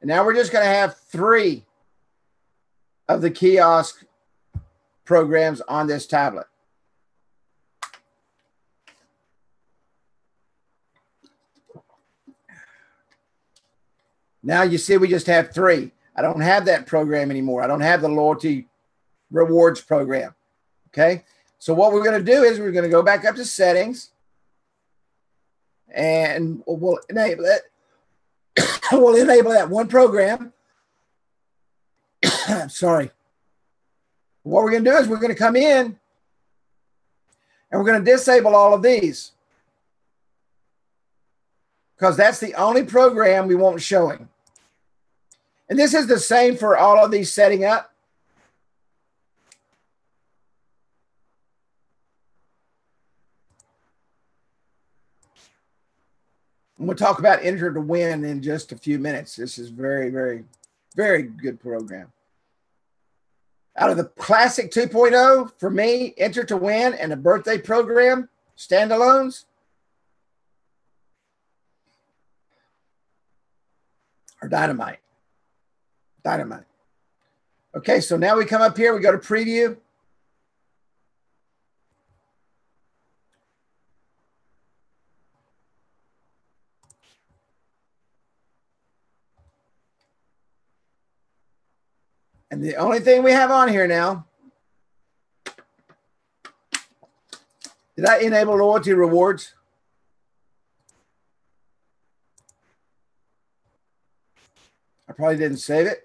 and now we're just going to have 3 of the kiosk programs on this tablet. Now you see we just have 3. I don't have that program anymore. I don't have the loyalty rewards program. Okay. So what we're going to do is we're going to go back up to settings and we'll enable it. We'll enable that one program. Sorry. What we're going to do is we're going to come in and we're going to disable all of these because that's the only program we want showing. And this is the same for all of these setting up. And we'll talk about Enter to Win in just a few minutes. This is very, very, very good program. Out of the Classic 2.0, for me, Enter to Win and the birthday program, standalones, are dynamite. Dynamite. Okay, so now we come up here, we go to preview. And the only thing we have on here now, did I enable loyalty rewards? I probably didn't save it.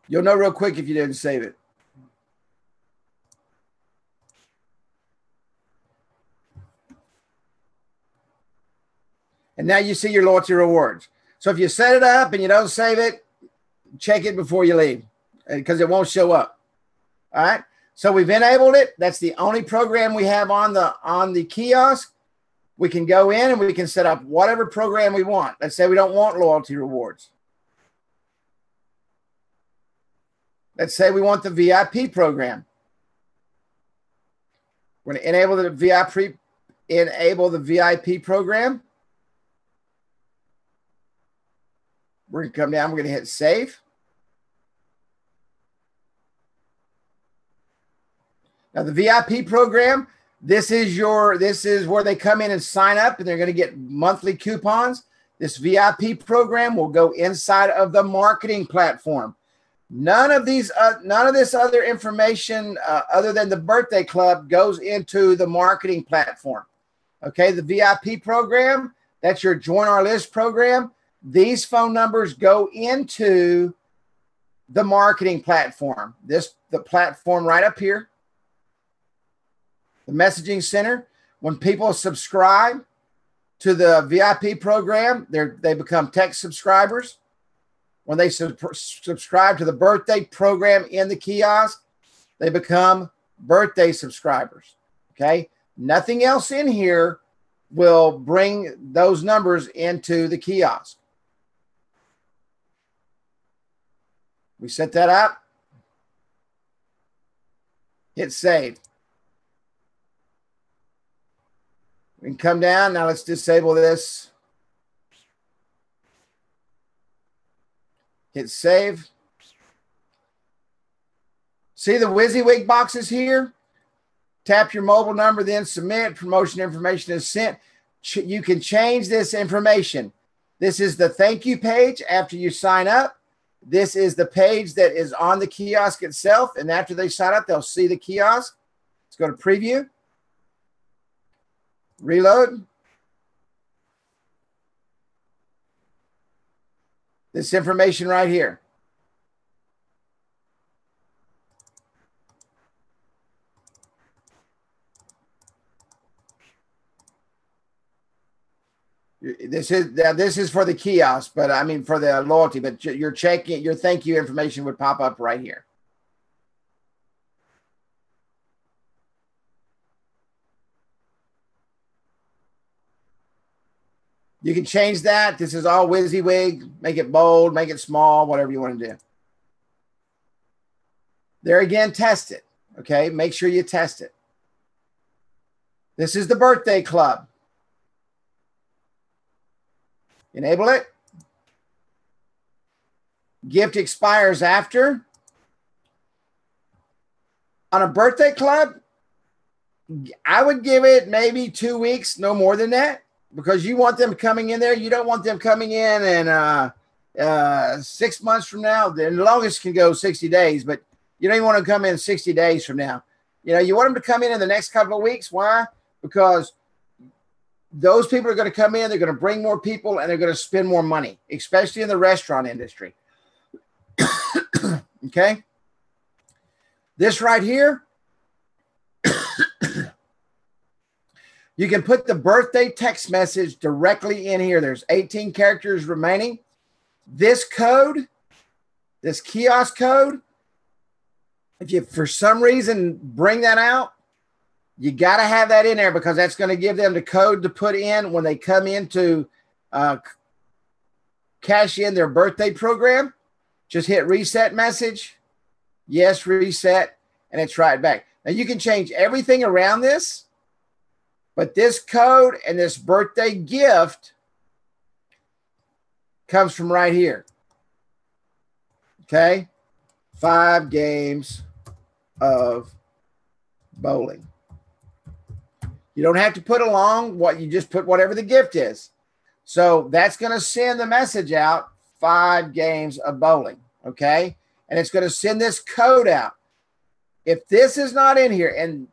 You'll know real quick if you didn't save it. And now you see your loyalty rewards. So if you set it up and you don't save it, check it before you leave because it won't show up. All right. So we've enabled it. That's the only program we have on the kiosk. We can go in and we can set up whatever program we want. Let's say we don't want loyalty rewards. Let's say we want the VIP program. We're going to enable the VIP program. We're going to come down. We're going to hit save. Now the VIP program, this is where they come in and sign up and they're going to get monthly coupons. This VIP program will go inside of the marketing platform. None of this other information other than the birthday club goes into the marketing platform. Okay, the VIP program, that's your join our list program. These phone numbers go into the marketing platform. The platform right up here, the messaging center. When people subscribe to the VIP program, they become text subscribers. When they subscribe to the birthday program in the kiosk, they become birthday subscribers. Okay. Nothing else in here will bring those numbers into the kiosk. We set that up. Hit save. We can come down. Now let's disable this. Hit save. See the WYSIWYG boxes here? Tap your mobile number, then submit. Promotion information is sent. You can change this information. This is the thank you page after you sign up. This is the page that is on the kiosk itself. And after they sign up, they'll see the kiosk. Let's go to preview. Reload. This information right here. This is for the kiosk, but I mean for the loyalty, but your checking, your thank you information would pop up right here. You can change that. This is all WYSIWYG. Make it bold, make it small, whatever you want to do. There again, test it. Okay, make sure you test it. This is the birthday club. Enable it. Gift expires after. On a birthday club, I would give it maybe 2 weeks, no more than that, because you want them coming in there. You don't want them coming in and 6 months from now. The longest can go 60 days, but you don't even want to come in 60 days from now. You know, you want them to come in the next couple of weeks. Why? Because those people are going to come in, they're going to bring more people, and they're going to spend more money, especially in the restaurant industry. Okay? This right here, you can put the birthday text message directly in here. There's 18 characters remaining. This code, this kiosk code, if you for some reason bring that out, you got to have that in there because that's going to give them the code to put in when they come in to cash in their birthday program. Just hit reset message. Yes, reset, and it's right back. Now you can change everything around this, but this code and this birthday gift comes from right here. Okay? 5 games of bowling. You don't have to put along what you just put whatever the gift is. So that's going to send the message out, 5 games of bowling. Okay? And it's going to send this code out. If this is not in here, and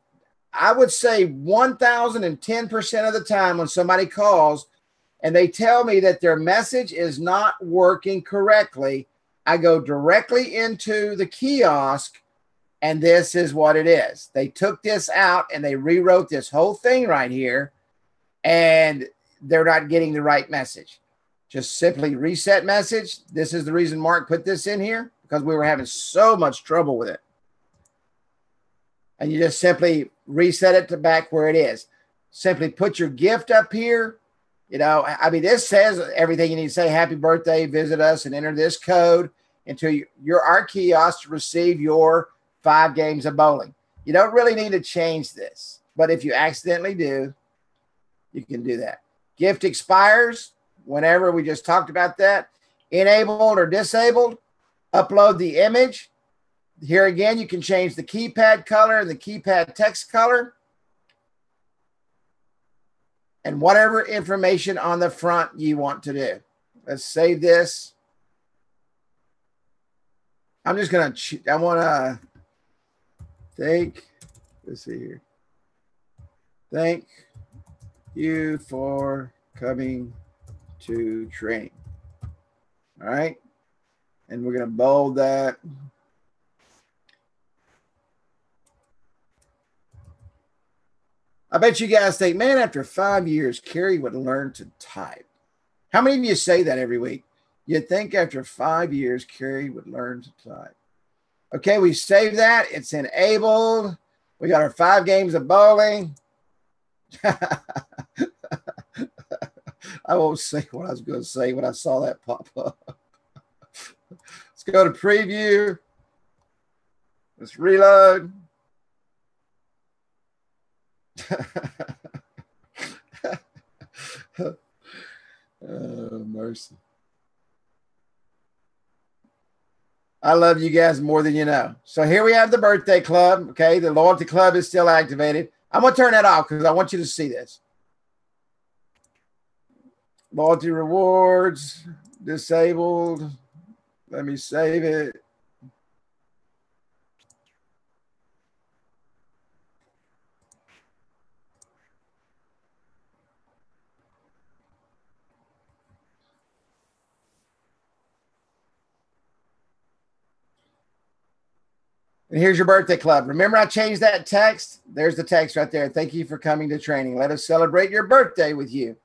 I would say 1,010% of the time when somebody calls and they tell me that their message is not working correctly, I go directly into the kiosk, and this is what it is. They took this out and they rewrote this whole thing right here, and they're not getting the right message. Just simply reset message. This is the reason Mark put this in here, because we were having so much trouble with it. And you just simply reset it to back where it is. Simply put your gift up here. You know, I mean, this says everything you need to say. Happy birthday, visit us, and enter this code into our kiosk to receive your 5 games of bowling. You don't really need to change this, but if you accidentally do, you can do that. Gift expires whenever. We just talked about that. Enabled or disabled. Upload the image. Here again, you can change the keypad color and the keypad text color, and whatever information on the front you want to do. Let's save this. I'm just going to, I want to let's see here. Thank you for coming to training. All right. And we're going to bold that. I bet you guys think, man, after 5 years, Carrie would learn to type. How many of you say that every week? You'd think after 5 years, Carrie would learn to type. Okay, we saved that. It's enabled. We got our 5 games of bowling. I won't say what I was going to say when I saw that pop up. Let's go to preview. Let's reload. Oh, mercy. I love you guys more than you know. So here we have the birthday club. Okay, the loyalty club is still activated. I'm going to turn that off because I want you to see this. Loyalty rewards, disabled. Let me save it. And here's your birthday club. Remember, I changed that text? There's the text right there. Thank you for coming to training. Let us celebrate your birthday with you.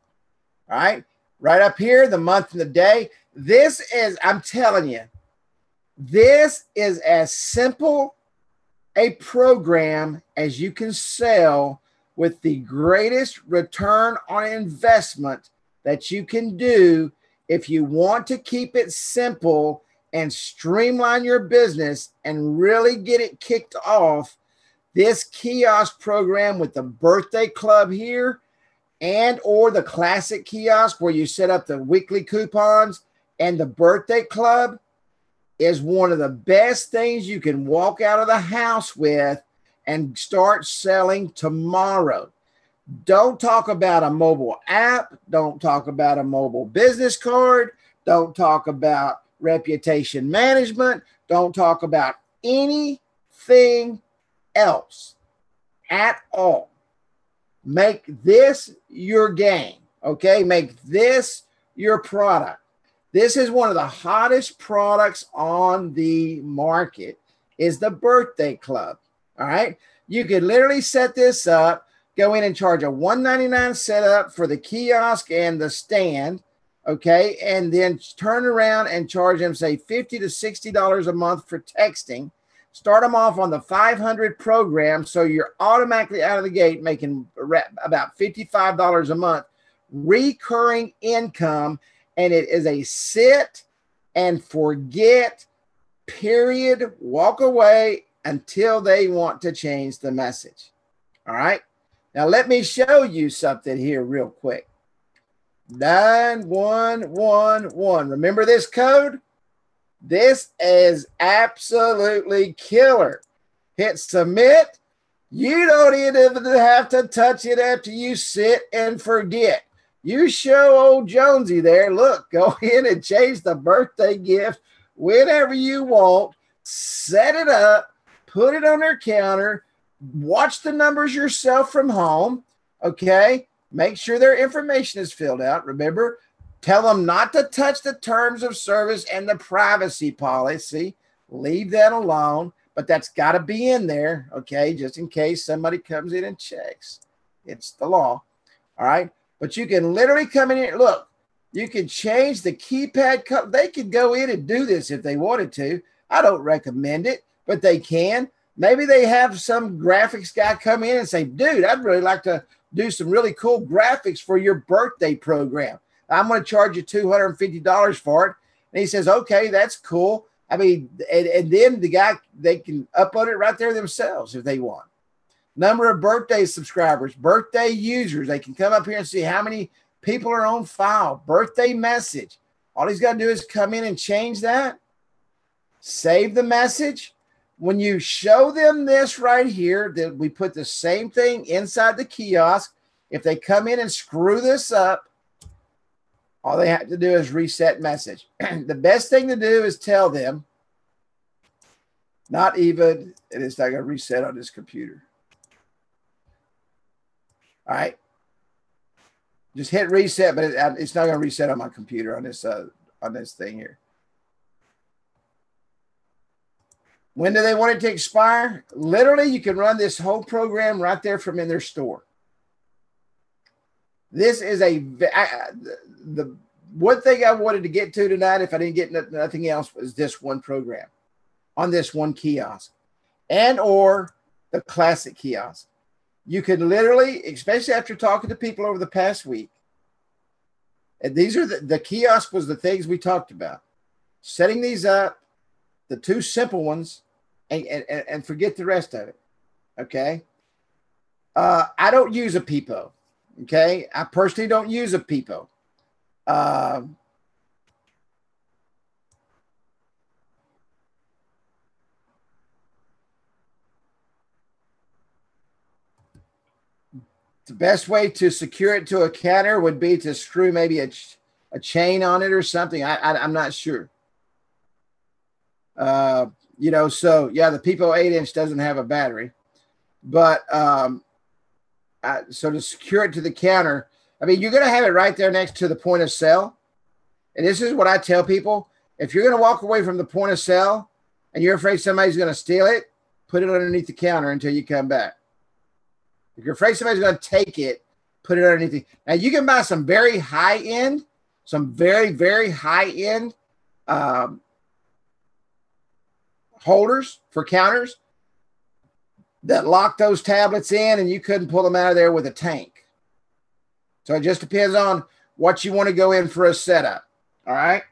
All right. right up here, the month and the day. This is, I'm telling you, this is as simple a program as you can sell with the greatest return on investment that you can do if you want to keep it simple and streamline your business and really get it kicked off. This kiosk program with the birthday club here and or the classic kiosk where you set up the weekly coupons and the birthday club is one of the best things you can walk out of the house with and start selling tomorrow. Don't talk about a mobile app. Don't talk about a mobile business card. Don't talk about reputation management. Don't talk about anything else at all. Make this your game, okay? Make this your product. This is one of the hottest products on the market is the birthday club, all right? You could literally set this up, go in and charge a $199 setup for the kiosk and the stand, okay? And then turn around and charge them, say, $50 to $60 a month for texting. Start them off on the 500 program so you're automatically out of the gate making about $55 a month, recurring income, and it is a sit and forget, period, walk away until they want to change the message. All right? Now, let me show you something here real quick. 9111. Remember this code? This is absolutely killer. Hit submit. You don't even have to touch it after you sit and forget. You show old Jonesy there, look, go in and change the birthday gift whenever you want, set it up, put it on their counter, watch the numbers yourself from home, okay? Make sure their information is filled out. Remember, tell them not to touch the terms of service and the privacy policy. Leave that alone, but that's got to be in there, okay, just in case somebody comes in and checks. It's the law, all right? But you can literally come in here. Look, you can change the keypad. They could go in and do this if they wanted to. I don't recommend it, but they can. Maybe they have some graphics guy come in and say, dude, I'd really like to do some really cool graphics for your birthday program. I'm going to charge you $250 for it. And he says, okay, that's cool. I mean, and then the guy, they can upload it right there themselves if they want. Number of birthday subscribers, birthday users. They can come up here and see how many people are on file. Birthday message. All he's got to do is come in and change that. Save the message. When you show them this right here, that we put the same thing inside the kiosk. If they come in and screw this up, all they have to do is reset message. The best thing to do is tell them, not even, and it's not going to reset on this computer. All right. Just hit reset, but it's not going to reset on my computer on this thing here. When do they want it to expire? Literally, you can run this whole program right there from in their store. This is the one thing I wanted to get to tonight, if I didn't get nothing else, was this one program on this one kiosk and or the classic kiosk. You can literally, especially after talking to people over the past week, and these are the kiosk was the things we talked about. Setting these up, the two simple ones, and forget the rest of it, okay? I don't use a Peepo, okay? I personally don't use a Peepo. The best way to secure it to a counter would be to screw maybe a chain on it or something. I'm not sure. You know, so yeah, the Peepo 8-inch doesn't have a battery, but so to secure it to the counter, I mean, you're going to have it right there next to the point of sale. And this is what I tell people. If you're going to walk away from the point of sale and you're afraid somebody's going to steal it, put it underneath the counter until you come back. If you're afraid somebody's going to take it, put it underneath it. Now, you can buy some very high-end some very, very high-end holders for counters that lock those tablets in, and you couldn't pull them out of there with a tank. So it just depends on what you want to go in for a setup. All right.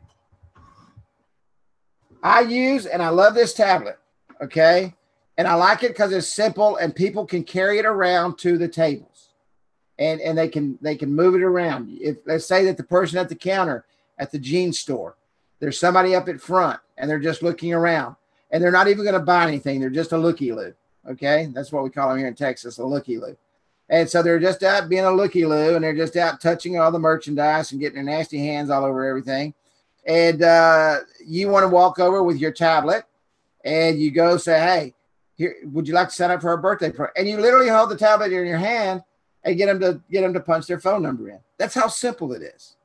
I use and I love this tablet. Okay. And I like it because it's simple and people can carry it around to the tables, and they can move it around. If let's say that the person at the counter at the jeans store, there's somebody up at front and they're just looking around and they're not even going to buy anything. They're just a looky-loo. Okay. That's what we call them here in Texas, a looky-loo. And so they're just out being a looky-loo, and they're just out touching all the merchandise and getting their nasty hands all over everything. And you want to walk over with your tablet and you go say, hey, here, would you like to sign up for a birthday program? And you literally hold the tablet in your hand and get them to punch their phone number in. That's how simple it is.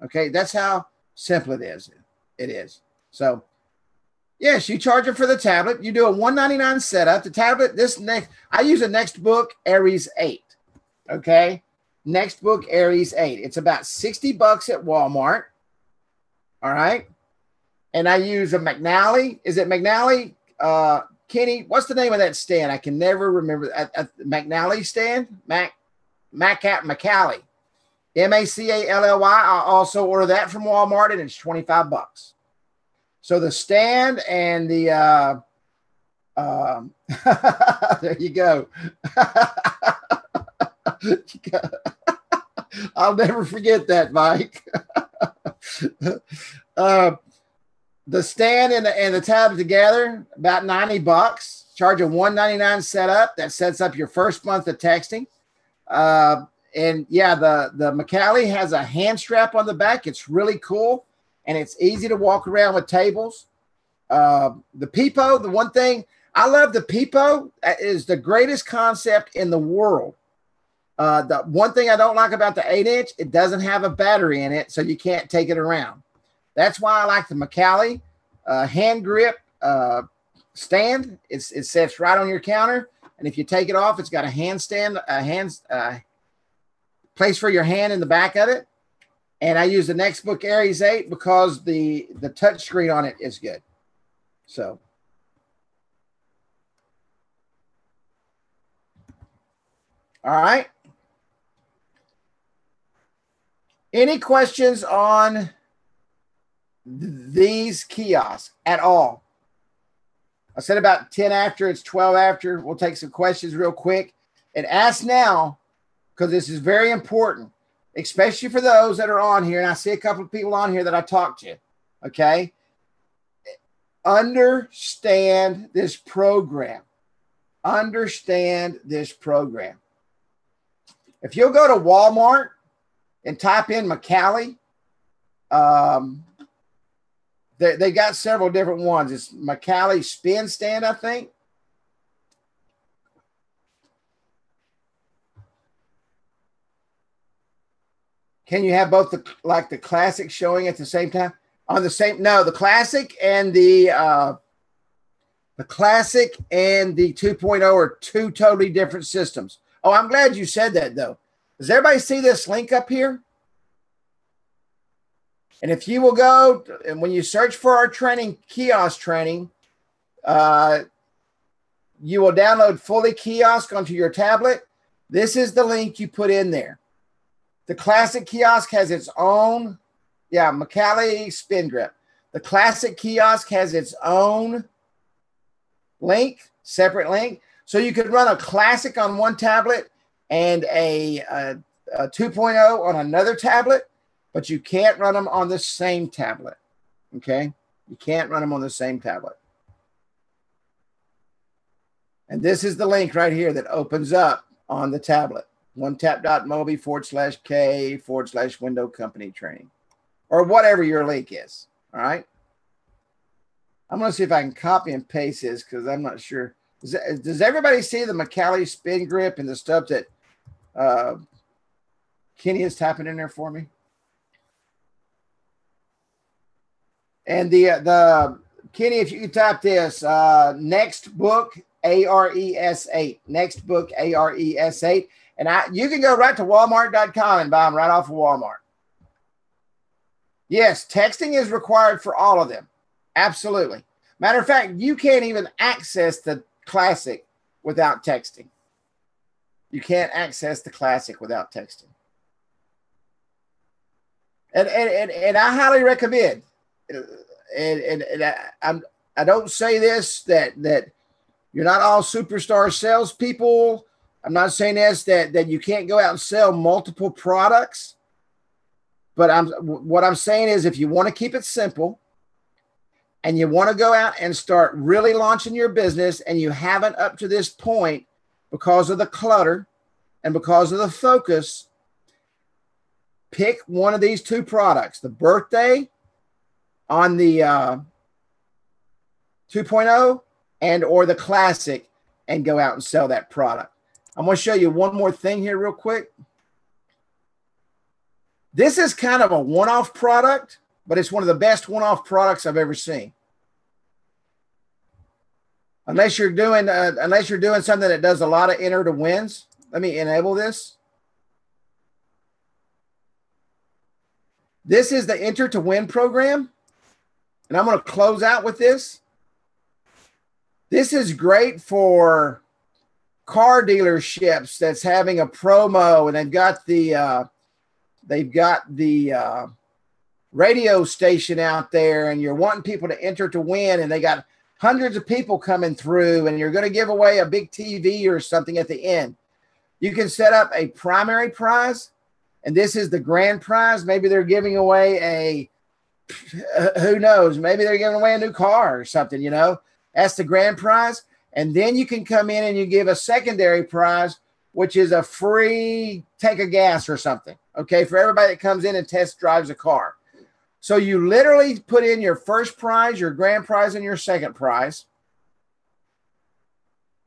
Okay. That's how simple it is. It is. So yes, you charge it for the tablet. You do a $199 setup. The tablet, I use a Nextbook Aries 8. Okay. Nextbook Aries 8. It's about $60 at Walmart. All right. And I use a McNally. Is it McNally? Kenny, what's the name of that stand? I can never remember. McNally stand? McCally. MACALLY. I also order that from Walmart, and it's $25. So the stand and the there you go. I'll never forget that, Mike. The stand and the tablet together, about $90. Charge a $199 setup. That sets up your first month of texting. And yeah, the McCally has a hand strap on the back. It's really cool, and it's easy to walk around with tables. The Peepo, the one thing I love, the Peepo is the greatest concept in the world. The one thing I don't like about the 8-inch, it doesn't have a battery in it, so you can't take it around. That's why I like the McCally hand grip stand. It sits right on your counter, and if you take it off, it's got a handstand, place for your hand in the back of it. And I use the Nextbook Aries 8 because the touch screen on it is good. So. All right. Any questions on these kiosks at all? I said about 10 after, it's 12 after. We'll take some questions real quick and ask now, because this is very important, especially for those that are on here. And I see a couple of people on here that I talked to. Okay. Understand this program. Understand this program. If you'll go to Walmart and type in McCally, they got several different ones. It's McCally spin stand, I think. Can you have both the classic showing at the same time? On the same, no, the classic and the 2.0 are two totally different systems. Oh, I'm glad you said that, though. Does everybody see this link up here? And if you will go, and when you search for our training, kiosk training, you will download Fully Kiosk onto your tablet. This is the link you put in there. The classic kiosk has its own, McCally spin grip. The classic kiosk has its own link, separate link. So you could run a classic on one tablet and a 2.0 on another tablet, but you can't run them on the same tablet. Okay? You can't run them on the same tablet. And this is the link right here that opens up on the tablet. OneTap.mobi/K/window company training, or whatever your link is. All right. I'm going to see if I can copy and paste this because I'm not sure. Does everybody see the McCally spin grip and the stuff that Kenny is typing in there for me? And the Kenny, if you could type this, Nextbook ARES 8, Nextbook ARES 8. And you can go right to Walmart.com and buy them right off of Walmart. Yes, texting is required for all of them. Absolutely. Matter of fact, you can't even access the Classic without texting. You can't access the Classic without texting. And I highly recommend. I don't say this that you're not all superstar salespeople. I'm not saying this that you can't go out and sell multiple products. But what I'm saying is, if you want to keep it simple and you want to go out and start really launching your business, and you haven't up to this point because of the clutter and because of the focus, pick one of these two products, the birthday on the 2.0 and or the Classic, and go out and sell that product. I'm going to show you one more thing here real quick. This is kind of a one-off product, but it's one of the best one-off products I've ever seen. Unless you're doing something that does a lot of enter to wins. Let me enable this. This is the enter to win program, and I'm going to close out with this. This is great for car dealerships that's having a promo, and they've got the radio station out there, and you're wanting people to enter to win, and they got hundreds of people coming through, and you're going to give away a big TV or something at the end. You can set up a primary prize, and this is the grand prize. Maybe they're giving away who knows, maybe they're giving away a new car or something, you know. That's the grand prize. And then you can come in and you give a secondary prize, which is a free tank of gas or something, okay, for everybody that comes in and test drives a car. So you literally put in your first prize, your grand prize, and your second prize.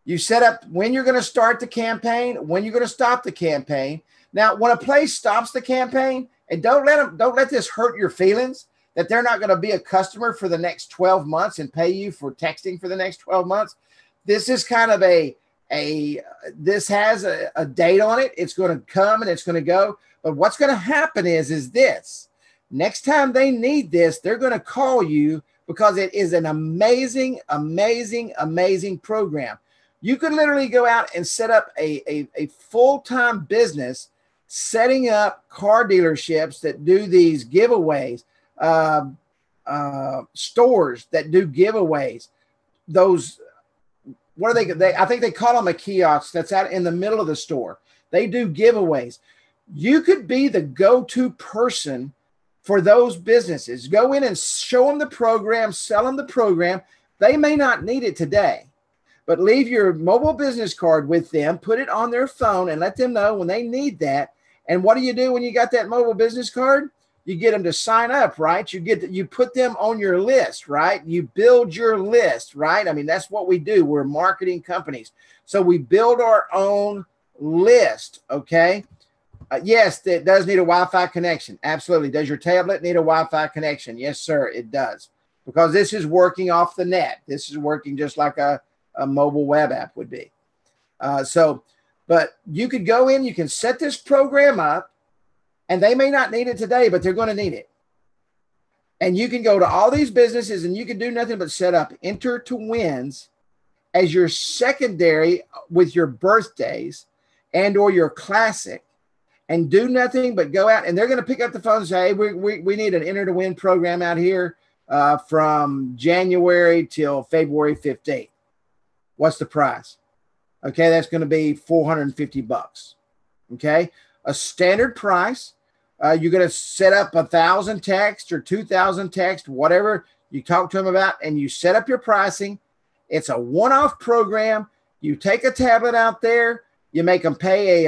You set up when you're going to start the campaign, when you're going to stop the campaign. Now, when a place stops the campaign, and don't let this hurt your feelings that they're not going to be a customer for the next 12 months and pay you for texting for the next 12 months. This is kind of this has a date on it. It's going to come and it's going to go. But what's going to happen is this. Next time they need this, they're going to call you, because it is an amazing, amazing, amazing program. You could literally go out and set up a full-time business setting up car dealerships that do these giveaways, stores that do giveaways. Those, what are they? I think they call them a kiosk that's out in the middle of the store. They do giveaways. You could be the go-to person for those businesses. Go in and show them the program, sell them the program. They may not need it today, but leave your mobile business card with them, put it on their phone, and let them know when they need that. And what do you do when you got that mobile business card? You get them to sign up, right? You put them on your list, right? You build your list, right? I mean, that's what we do. We're marketing companies. So we build our own list, okay? Yes, it does need a Wi-Fi connection. Absolutely. Does your tablet need a Wi-Fi connection? Yes, sir, it does. Because this is working off the net. This is working just like a mobile web app would be. But you could go in, you can set this program up, and they may not need it today, but they're going to need it. And you can go to all these businesses, and you can do nothing but set up enter to wins as your secondary with your birthdays and or your Classic, and do nothing but go out, and they're going to pick up the phone and say, hey, we need an enter to win program out here from January till February 15th. What's the price? Okay, that's going to be $450. Okay, a standard price. You're going to set up 1,000 text or 2,000 text, whatever you talk to them about, and you set up your pricing. It's a one-off program. You take a tablet out there. You make them pay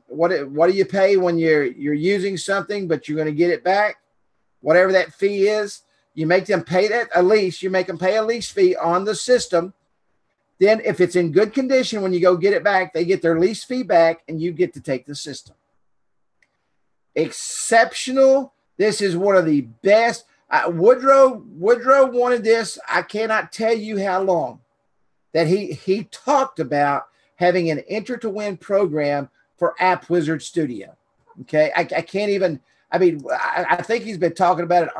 what do you pay when you're using something, but you're going to get it back? Whatever that fee is, you make them pay that a lease. You make them pay a lease fee on the system. Then if it's in good condition, when you go get it back, they get their lease fee back, and you get to take the system. Exceptional. This is one of the best. Woodrow wanted this. I cannot tell you how long that he talked about having an enter to win program for Appwizard Studio. Okay. I I mean, I think he's been talking about it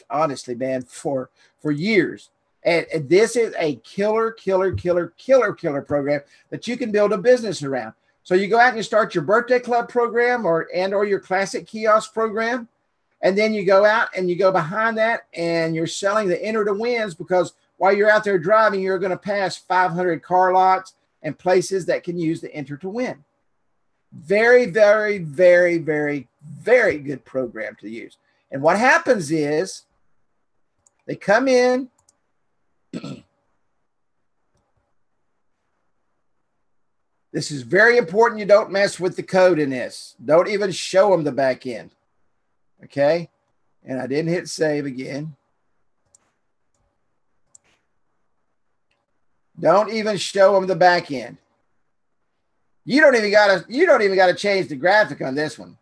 honestly, man, for years. And this is a killer program that you can build a business around. So you go out and you start your birthday club program or your classic kiosk program. And then you go out and you go behind that and you're selling the enter to wins, because while you're out there driving, you're going to pass 500 car lots and places that can use the enter to win. Very good program to use. And what happens is they come in. This is very important. You don't mess with the code in this. Don't even show them the back end. Okay. And I didn't hit save again. Don't even show them the back end. You don't even gotta change the graphic on this one.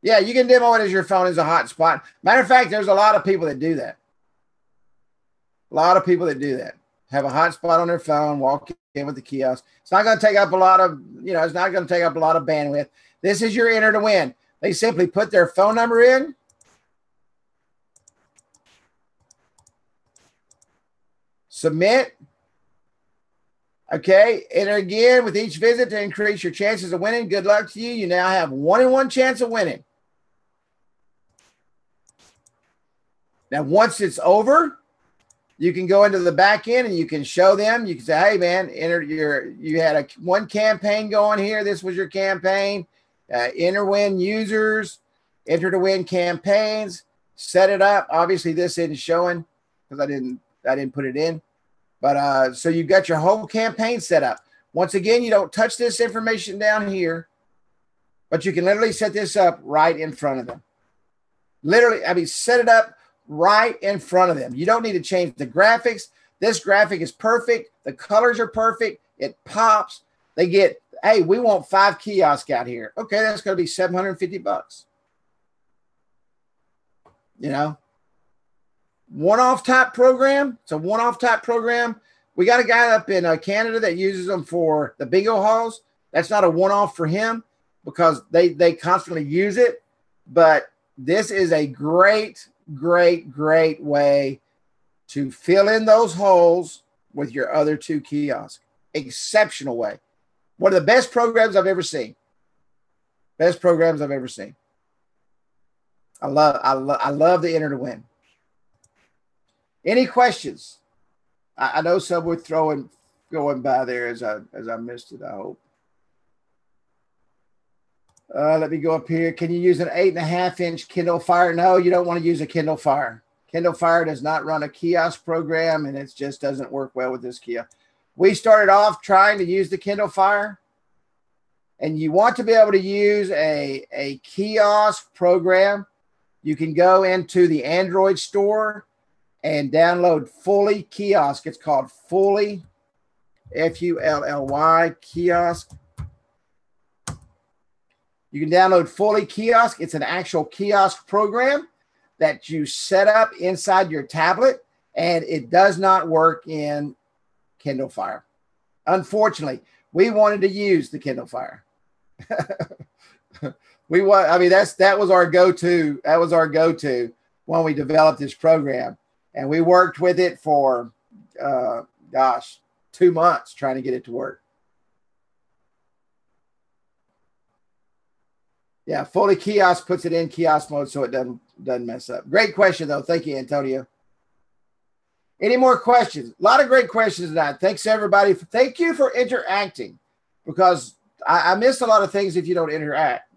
Yeah, you can demo it as your phone is a hotspot. Matter of fact, there's a lot of people that do that. A lot of people that do that. Have a hotspot on their phone, walk in with the kiosk. It's not going to take up a lot of, it's not going to take up a lot of bandwidth. This is your enter to win. They simply put their phone number in. Submit. Okay, enter again with each visit to increase your chances of winning. Good luck to you. You now have 1 in 1 chance of winning. Now, once it's over, you can go into the back end and you can show them. You can say, hey, man, you had one campaign going here. This was your campaign. Enter win users, enter to win campaigns, set it up. Obviously, this isn't showing because I didn't put it in. But so you've got your whole campaign set up. Once again, you don't touch this information down here, but you can literally set this up right in front of them. Literally, I mean, set it up right in front of them. You don't need to change the graphics. This graphic is perfect. The colors are perfect. It pops. They get, hey, we want 5 kiosks out here. Okay, that's going to be $750. One-off type program. It's a one-off type program. We got a guy up in Canada that uses them for the bingo halls. That's not a one-off for him because they constantly use it. But this is a great way to fill in those holes with your other 2 kiosks. Exceptional way. One of the best programs I've ever seen. Best programs I've ever seen. I love the enter to win. Any questions? I know some were going by there as I missed it, I hope. Let me go up here. Can you use an 8.5-inch Kindle Fire? No, you don't want to use a Kindle Fire. Kindle Fire does not run a kiosk program, and it just doesn't work well with this kiosk. We started off trying to use the Kindle Fire, and you want to be able to use a kiosk program. You can go into the Android store and download Fully Kiosk. It's called Fully, Fully Kiosk. You can download Fully Kiosk. It's an actual kiosk program that you set up inside your tablet, and it does not work in Kindle Fire. Unfortunately, we wanted to use the Kindle Fire. That was our go-to. That was our go-to when we developed this program. And we worked with it for, 2 months trying to get it to work. Yeah, Fully Kiosk puts it in kiosk mode so it doesn't mess up. Great question, though. Thank you, Antonio. Any more questions? A lot of great questions tonight. Thanks, everybody. Thank you for interacting, because I miss a lot of things if you don't interact.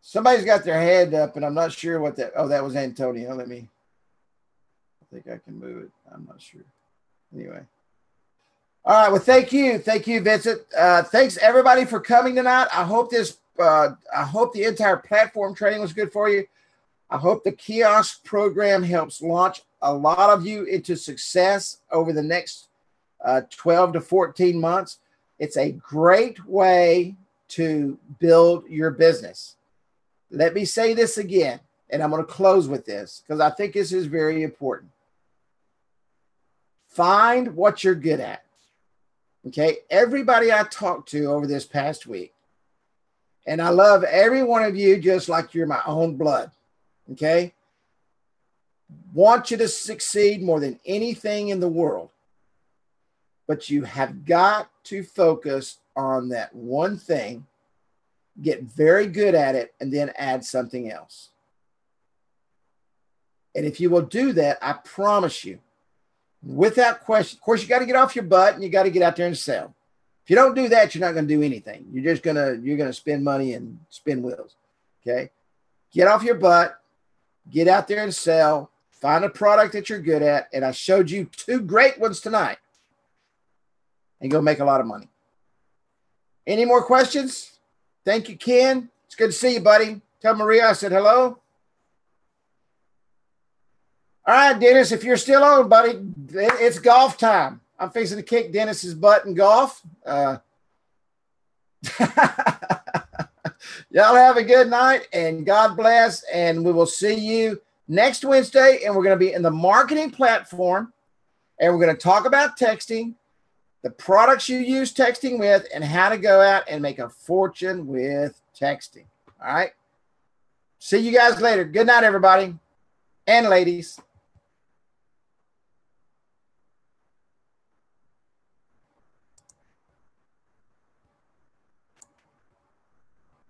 Somebody's got their hand up, and I'm not sure what that. Oh, that was Antonio. I think I can move it. I'm not sure. Anyway. All right. Well, thank you. Thank you, Vincent. Thanks, everybody, for coming tonight. I hope the entire platform training was good for you. I hope the kiosk program helps launch a lot of you into success over the next 12 to 14 months. It's a great way to build your business. Let me say this again, and I'm going to close with this because I think this is very important. Find what you're good at. Okay. Everybody I talked to over this past week, and I love every one of you just like you're my own blood. Okay. Want you to succeed more than anything in the world. But you have got to focus on that one thing, get very good at it, and then add something else. And if you will do that, I promise you, without question, of course, you got to get off your butt and you got to get out there and sell. If you don't do that, you're not going to do anything. You're going to spend money and spin wheels. Okay. Get off your butt, get out there and sell, find a product that you're good at. And I showed you 2 great ones tonight, and go make a lot of money. Any more questions? Thank you, Ken. It's good to see you, buddy. Tell Maria I said hello. All right, Dennis, if you're still on, buddy, it's golf time. I'm fixing to kick Dennis's butt in golf. Y'all have a good night, and God bless, and we will see you next Wednesday, and we're going to be in the marketing platform, and we're going to talk about texting, the products you use texting with, and how to go out and make a fortune with texting. All right. See you guys later. Good night, everybody and ladies.